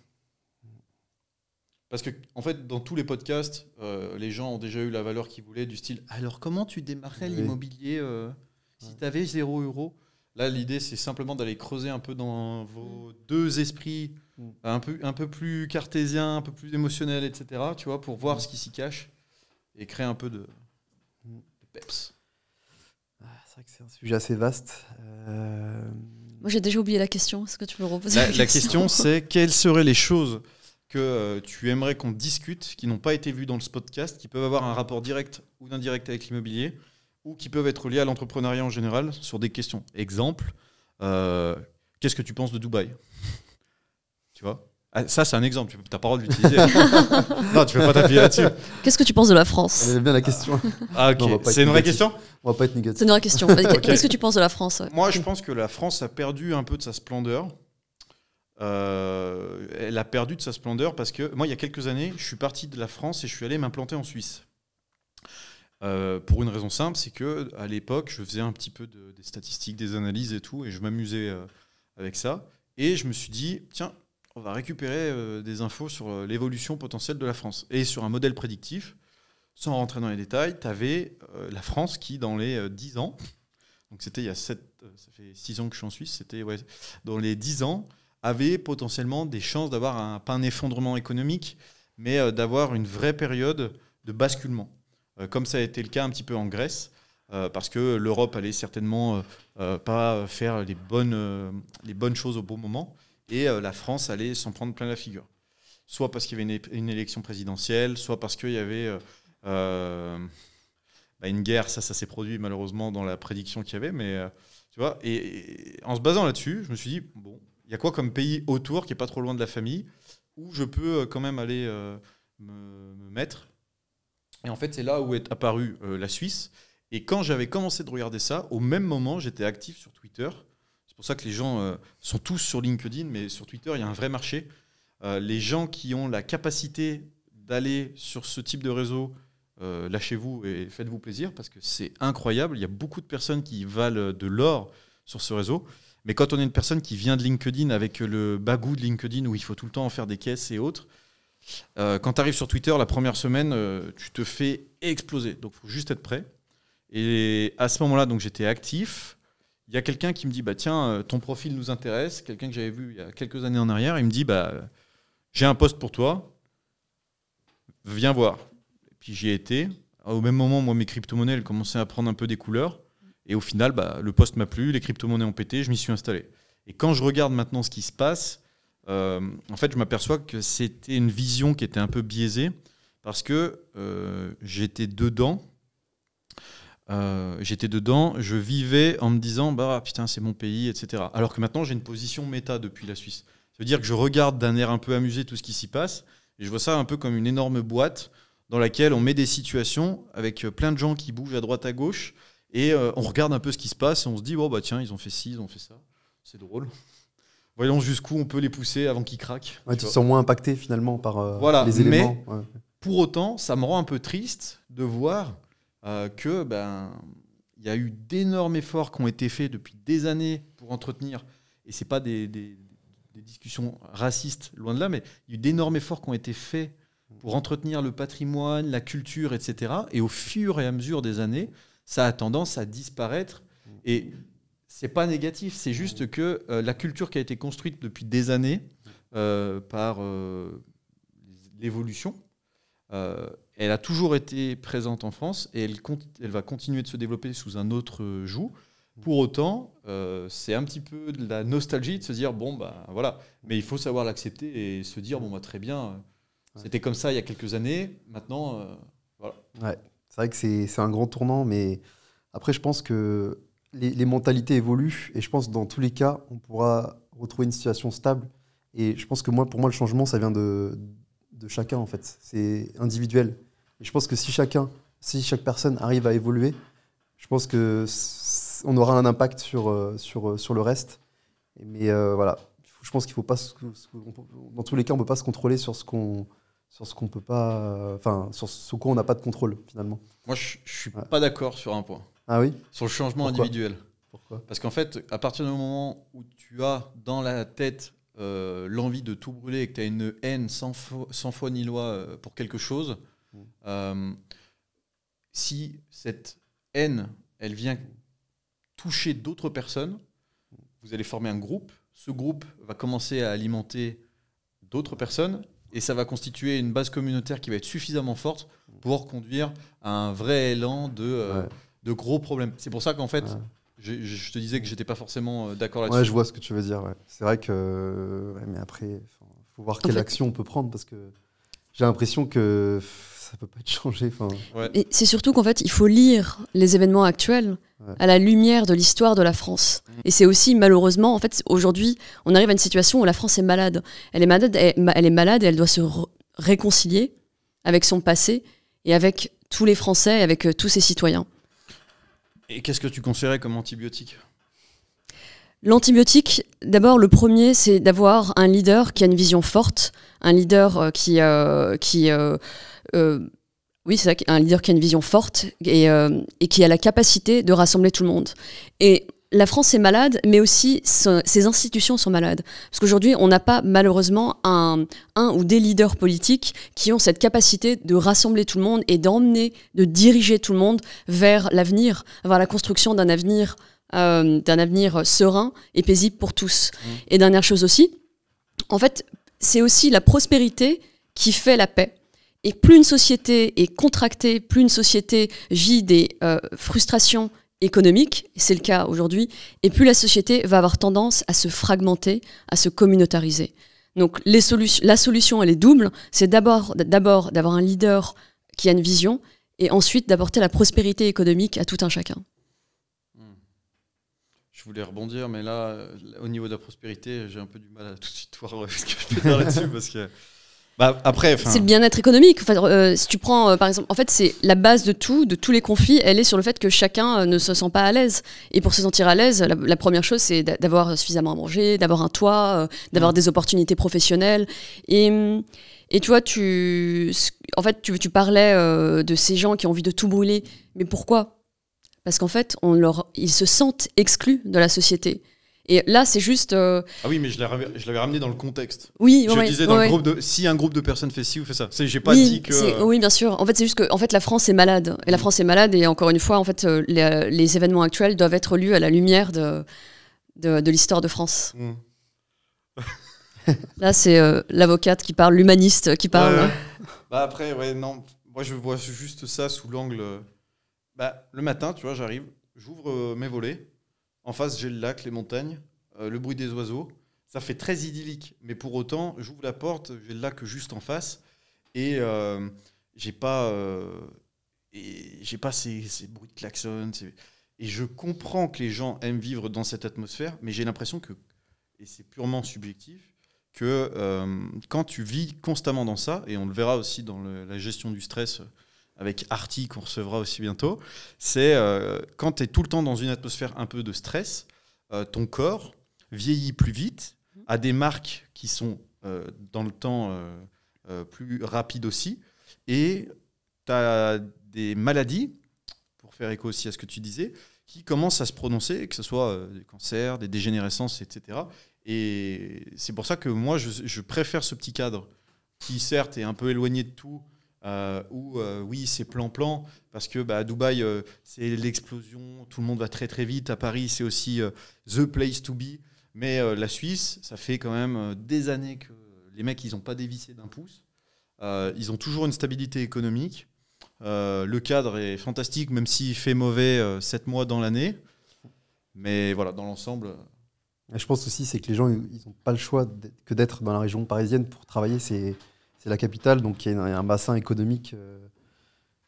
Parce que, en fait, dans tous les podcasts, les gens ont déjà eu la valeur qu'ils voulaient, du style, alors comment tu démarrais l'immobilier si tu avais 0 €? Là, l'idée, c'est simplement d'aller creuser un peu dans vos 2 esprits, un peu plus cartésiens, un peu plus émotionnels, etc., tu vois, pour voir ce qui s'y cache. Et créer un peu de peps. C'est vrai que c'est un sujet assez vaste. Moi, j'ai déjà oublié la question. Est-ce que tu peux reposer La question, c'est quelles seraient les choses que tu aimerais qu'on discute, qui n'ont pas été vues dans ce podcast, qui peuvent avoir un rapport direct ou indirect avec l'immobilier, ou qui peuvent être liées à l'entrepreneuriat en général, sur des questions. Exemple, qu'est-ce que tu penses de Dubaï ? Tu vois ? Ah, ça, c'est un exemple, tu n'as pas le droit de l'utiliser. Non, tu ne peux pas t'appuyer là-dessus. Qu'est-ce que tu penses de la France ? Elle aime bien la question. Ah, ok. Non, c'est une vraie question ? On va pas être négatif. C'est une vraie question. Qu'est-ce que tu penses de la France ? Moi, je pense que la France a perdu un peu de sa splendeur. Elle a perdu de sa splendeur parce que moi, il y a quelques années, je suis parti de la France et je suis allé m'implanter en Suisse. Pour une raison simple, c'est qu'à l'époque, je faisais un petit peu des statistiques, des analyses et tout, et je m'amusais avec ça. Et je me suis dit, tiens, on va récupérer des infos sur l'évolution potentielle de la France. Et sur un modèle prédictif, sans rentrer dans les détails, tu avais la France qui, dans les 10 ans, donc c'était il y a ça fait 6 ans que je suis en Suisse, c'était dans les 10 ans, avait potentiellement des chances d'avoir pas un effondrement économique, mais d'avoir une vraie période de basculement. Comme ça a été le cas un petit peu en Grèce, parce que l'Europe allait certainement pas faire les bonnes choses au bon moment, et la France allait s'en prendre plein la figure. Soit parce qu'il y avait une élection présidentielle, soit parce qu'il y avait une guerre, ça s'est produit malheureusement dans la prédiction qu'il y avait, mais tu vois, et en se basant là-dessus, je me suis dit, bon, il y a quoi comme pays autour qui n'est pas trop loin de la famille, où je peux quand même aller me mettre. Et en fait, c'est là où est apparue la Suisse. Et quand j'avais commencé de regarder ça, au même moment, j'étais actif sur Twitter. C'est pour ça que les gens sont tous sur LinkedIn, mais sur Twitter, il y a un vrai marché. Les gens qui ont la capacité d'aller sur ce type de réseau, lâchez-vous et faites-vous plaisir, parce que c'est incroyable. Il y a beaucoup de personnes qui valent de l'or sur ce réseau. Mais quand on est une personne qui vient de LinkedIn avec le bagou de LinkedIn, où il faut tout le temps en faire des caisses et autres, quand tu arrives sur Twitter, la première semaine, tu te fais exploser. Donc, il faut juste être prêt. Et à ce moment-là, donc, j'étais actif. Il y a quelqu'un qui me dit, tiens, ton profil nous intéresse. Quelqu'un que j'avais vu il y a quelques années en arrière. Il me dit, j'ai un poste pour toi. Viens voir. Et puis, j'y ai été. Au même moment, moi, mes crypto-monnaies, elles commençaient à prendre un peu des couleurs. Et au final, le poste m'a plu. Les crypto-monnaies ont pété. Je m'y suis installé. Et quand je regarde maintenant ce qui se passe, en fait, je m'aperçois que c'était une vision qui était un peu biaisée parce que j'étais dedans, je vivais en me disant putain, c'est mon pays, etc. Alors que maintenant, j'ai une position méta depuis la Suisse. Ça veut dire que je regarde d'un air un peu amusé tout ce qui s'y passe et je vois ça un peu comme une énorme boîte dans laquelle on met des situations avec plein de gens qui bougent à droite à gauche et on regarde un peu ce qui se passe et on se dit tiens, ils ont fait ci, ils ont fait ça, c'est drôle. Voyons jusqu'où on peut les pousser avant qu'ils craquent. Ouais, tu te sens moins impacté finalement par les éléments. Mais pour autant, ça me rend un peu triste de voir que y a eu d'énormes efforts qui ont été faits depuis des années pour entretenir et c'est pas des discussions racistes, loin de là, mais il y a eu d'énormes efforts qui ont été faits pour entretenir le patrimoine, la culture, etc. Et au fur et à mesure des années, ça a tendance à disparaître. Et c'est pas négatif, c'est juste que la culture qui a été construite depuis des années par l'évolution, elle a toujours été présente en France et elle va continuer de se développer sous un autre joug. Pour autant, c'est un petit peu de la nostalgie de se dire bon bah voilà, mais il faut savoir l'accepter et se dire bon bah très bien, c'était comme ça il y a quelques années, maintenant voilà. Ouais, c'est vrai que c'est un grand tournant, mais après je pense que les mentalités évoluent et je pense que dans tous les cas on pourra retrouver une situation stable. Et je pense que pour moi le changement ça vient de chacun en fait, c'est individuel. Et je pense que si chaque personne arrive à évoluer, je pense que on aura un impact sur le reste. Mais voilà, je pense qu'il faut pas, dans tous les cas, on peut pas se contrôler sur ce qu'on peut pas, enfin sur ce quoi on n'a pas de contrôle finalement. Moi, je suis pas d'accord sur un point. Ah oui ? Sur le changement Pourquoi ? individuel. Pourquoi ? Parce qu'en fait, à partir du moment où tu as dans la tête l'envie de tout brûler et que tu as une haine sans foi ni loi pour quelque chose, si cette haine, elle vient toucher d'autres personnes, vous allez former un groupe. Ce groupe va commencer à alimenter d'autres personnes et ça va constituer une base communautaire qui va être suffisamment forte pour conduire à un vrai élan de gros problèmes. C'est pour ça qu'en fait, je te disais que j'étais pas forcément d'accord là-dessus. Ouais, je vois ce que tu veux dire. Ouais. C'est vrai que, mais après, il faut voir quelle action on peut prendre parce que j'ai l'impression que ça peut pas être changé. Et c'est surtout qu'en fait, il faut lire les événements actuels à la lumière de l'histoire de la France. Et c'est aussi, malheureusement, en fait, aujourd'hui, on arrive à une situation où la France est malade. Elle est malade et elle doit se réconcilier avec son passé et avec tous les Français et avec tous ses citoyens. Et qu'est-ce que tu conseillerais comme antibiotique ? L'antibiotique, d'abord, le premier, c'est d'avoir un leader qui a une vision forte, un leader un leader qui a une vision forte et qui a la capacité de rassembler tout le monde. Et la France est malade, mais aussi ses institutions sont malades. Parce qu'aujourd'hui, on n'a pas malheureusement un ou des leaders politiques qui ont cette capacité de rassembler tout le monde et de diriger tout le monde vers l'avenir, vers la construction d'un avenir serein et paisible pour tous. Et dernière chose aussi, en fait, c'est aussi la prospérité qui fait la paix. Et plus une société est contractée, plus une société vit des frustrations économiques, c'est le cas aujourd'hui, et plus la société va avoir tendance à se fragmenter, à se communautariser. Donc la solution, elle est double. C'est d'abord d'avoir un leader qui a une vision, et ensuite d'apporter la prospérité économique à tout un chacun. Je voulais rebondir, mais là, au niveau de la prospérité, j'ai un peu du mal à tout de suite voir ce que je peux dire là-dessus, parce que... après, c'est le bien-être économique. Si tu prends, par exemple, en fait, c'est la base de tous les conflits, elle est sur le fait que chacun ne se sent pas à l'aise. Et pour se sentir à l'aise, la première chose, c'est d'avoir suffisamment à manger, d'avoir un toit, d'avoir des opportunités professionnelles. Et tu vois, tu parlais de ces gens qui ont envie de tout brûler. Mais pourquoi ? Parce qu'en fait, ils se sentent exclus de la société. Et là, c'est juste... Ah oui, mais je l'avais ramené dans le contexte. Oui, je disais dans le groupe si un groupe de personnes fait ci ou fait ça. J'ai pas dit que... Oui, bien sûr. En fait, c'est juste que la France est malade. Et la France est malade. Et encore une fois, en fait, les événements actuels doivent être lus à la lumière de l'histoire de France. Là, c'est l'avocate qui parle, l'humaniste qui parle. Après, non. Moi, je vois juste ça sous l'angle... le matin, tu vois, j'arrive, j'ouvre mes volets. En face, j'ai le lac, les montagnes, le bruit des oiseaux. Ça fait très idyllique. Mais pour autant, j'ouvre la porte, j'ai le lac juste en face. Et j'ai pas ces bruits de klaxon. Et je comprends que les gens aiment vivre dans cette atmosphère, mais j'ai l'impression que, et c'est purement subjectif, que quand tu vis constamment dans ça, et on le verra aussi dans la gestion du stress avec Arti qu'on recevra aussi bientôt, c'est quand tu es tout le temps dans une atmosphère un peu de stress, ton corps vieillit plus vite, a des marques qui sont dans le temps plus rapides aussi, et tu as des maladies, pour faire écho aussi à ce que tu disais, qui commencent à se prononcer, que ce soit des cancers, des dégénérescences, etc. Et c'est pour ça que moi, je préfère ce petit cadre qui, certes, est un peu éloigné de tout, où, oui, c'est plan-plan, parce que à Dubaï, c'est l'explosion, tout le monde va très très vite. À Paris, c'est aussi the place to be. Mais la Suisse, ça fait quand même des années que les mecs, ils n'ont pas dévissé d'un pouce. Ils ont toujours une stabilité économique. Le cadre est fantastique, même s'il fait mauvais 7 mois dans l'année. Mais voilà, dans l'ensemble... Et je pense aussi c'est que les gens, ils n'ont pas le choix que d'être dans la région parisienne pour travailler. C'est la capitale, donc il y a un bassin économique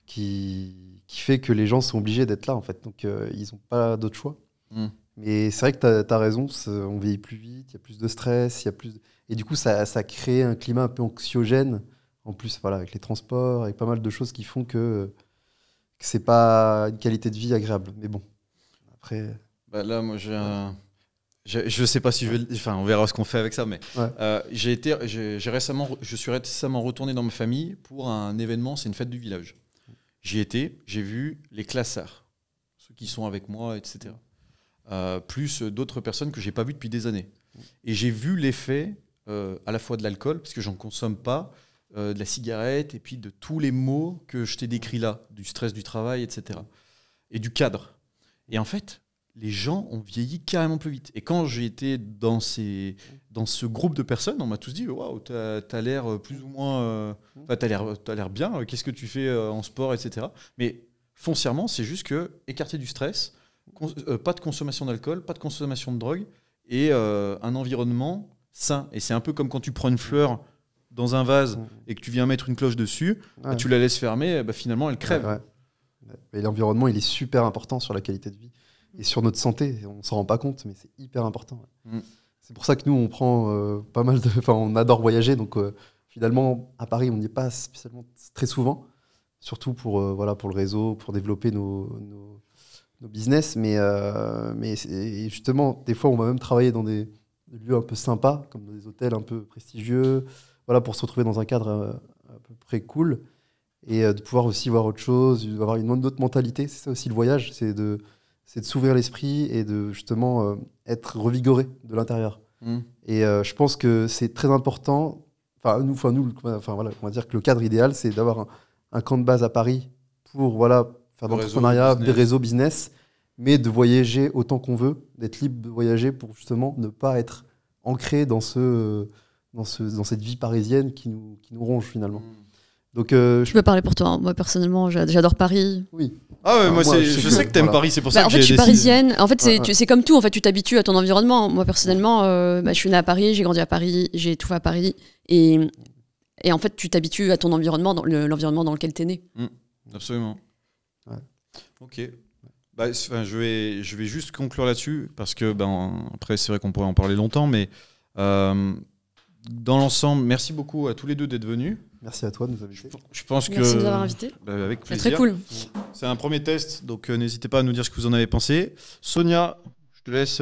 qui fait que les gens sont obligés d'être là, en fait. Donc ils n'ont pas d'autre choix. Mais c'est vrai que tu as raison, on vieillit plus vite, il y a plus de stress, il y a plus... Et du coup, ça crée un climat un peu anxiogène. En plus, voilà, avec les transports, avec pas mal de choses qui font que c'est pas une qualité de vie agréable. Mais bon, après... là, moi, je sais pas si je vais... Enfin, on verra ce qu'on fait avec ça, mais ouais. je suis récemment retourné dans ma famille pour un événement, c'est une fête du village. J'y étais, j'ai vu les classards, ceux qui sont avec moi, etc. Plus d'autres personnes que j'ai pas vues depuis des années. Et j'ai vu l'effet à la fois de l'alcool, parce que j'en consomme pas, de la cigarette, et puis de tous les maux que je t'ai décrits là, du stress du travail, etc. Et du cadre. Et en fait, les gens ont vieilli carrément plus vite. Et quand j'ai été dans ce groupe de personnes, on m'a tous dit « Waouh, t'as l'air plus ou moins... t'as l'air bien, qu'est-ce que tu fais en sport, etc. » Mais foncièrement, c'est juste que écarter du stress, pas de consommation d'alcool, pas de consommation de drogue, et un environnement sain. Et c'est un peu comme quand tu prends une fleur dans un vase et que tu viens mettre une cloche dessus, tu la laisses fermer, finalement elle crève. Ouais. Et l'environnement, il est super important sur la qualité de vie et sur notre santé. On s'en rend pas compte, mais c'est hyper important. C'est pour ça que nous, on prend pas mal de... Enfin, on adore voyager, donc finalement, à Paris, on n'y est pas spécialement très souvent, surtout pour le réseau, pour développer nos business. Mais justement, des fois, on va même travailler dans des lieux un peu sympas, comme des hôtels un peu prestigieux, pour se retrouver dans un cadre à peu près cool et de pouvoir aussi voir autre chose, d'avoir une autre mentalité. C'est ça aussi le voyage, c'est de s'ouvrir l'esprit et de justement être revigoré de l'intérieur. Et je pense que c'est très important. On va dire que le cadre idéal, c'est d'avoir un camp de base à Paris pour faire de l'entrepreneuriat, des réseaux business, mais de voyager autant qu'on veut, d'être libre de voyager pour justement ne pas être ancré dans cette vie parisienne qui nous ronge finalement. Donc, je peux parler pour toi. Hein. Moi, personnellement, j'adore Paris. Oui. Ah ouais, moi je sais que t'aimes Paris, c'est pour ça que j'ai décidé. En fait, je suis parisienne. En fait, c'est comme tout. En fait, tu t'habitues à ton environnement. Moi, personnellement, je suis née à Paris, j'ai grandi à Paris, j'ai tout fait à Paris. Et en fait, tu t'habitues à ton environnement, l'environnement dans lequel t'es né. Absolument. Ouais. Ok. Je vais juste conclure là-dessus, parce que après, c'est vrai qu'on pourrait en parler longtemps, mais dans l'ensemble, merci beaucoup à tous les deux d'être venus. Merci à toi de nous inviter. Je pense merci de nous avoir invités. Avec plaisir. C'est très cool. C'est un premier test, donc n'hésitez pas à nous dire ce que vous en avez pensé. Sonia, je te laisse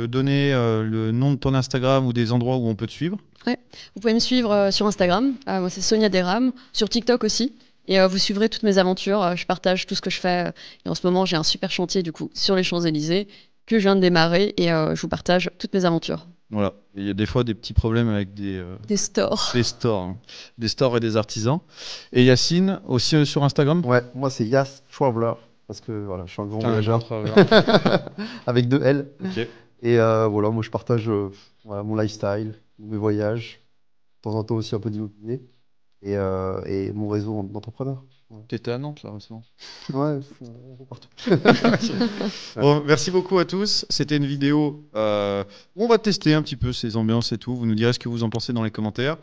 donner le nom de ton Instagram ou des endroits où on peut te suivre. Ouais. Vous pouvez me suivre sur Instagram. Moi, c'est Sonia Deram. Sur TikTok aussi. Et vous suivrez toutes mes aventures. Je partage tout ce que je fais. Et en ce moment, j'ai un super chantier du coup sur les Champs-Élysées que je viens de démarrer. Et je vous partage toutes mes aventures. Voilà. Il y a des fois des petits problèmes avec des stores. Des stores et des artisans. Et Yacine, aussi sur Instagram ? Ouais, moi c'est Yas Traveler. Parce que je suis un grand voyageur. Avec 2 L. Okay. Et moi je partage mon lifestyle, mes voyages, de temps en temps aussi un peu d'immobilier. Et mon réseau d'entrepreneurs. T'étais à Nantes là récemment. Ouais, partout. Bon, merci beaucoup à tous. C'était une vidéo où on va tester un petit peu ces ambiances et tout. Vous nous direz ce que vous en pensez dans les commentaires.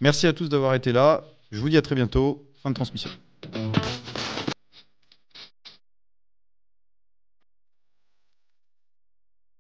Merci à tous d'avoir été là. Je vous dis à très bientôt. Fin de transmission.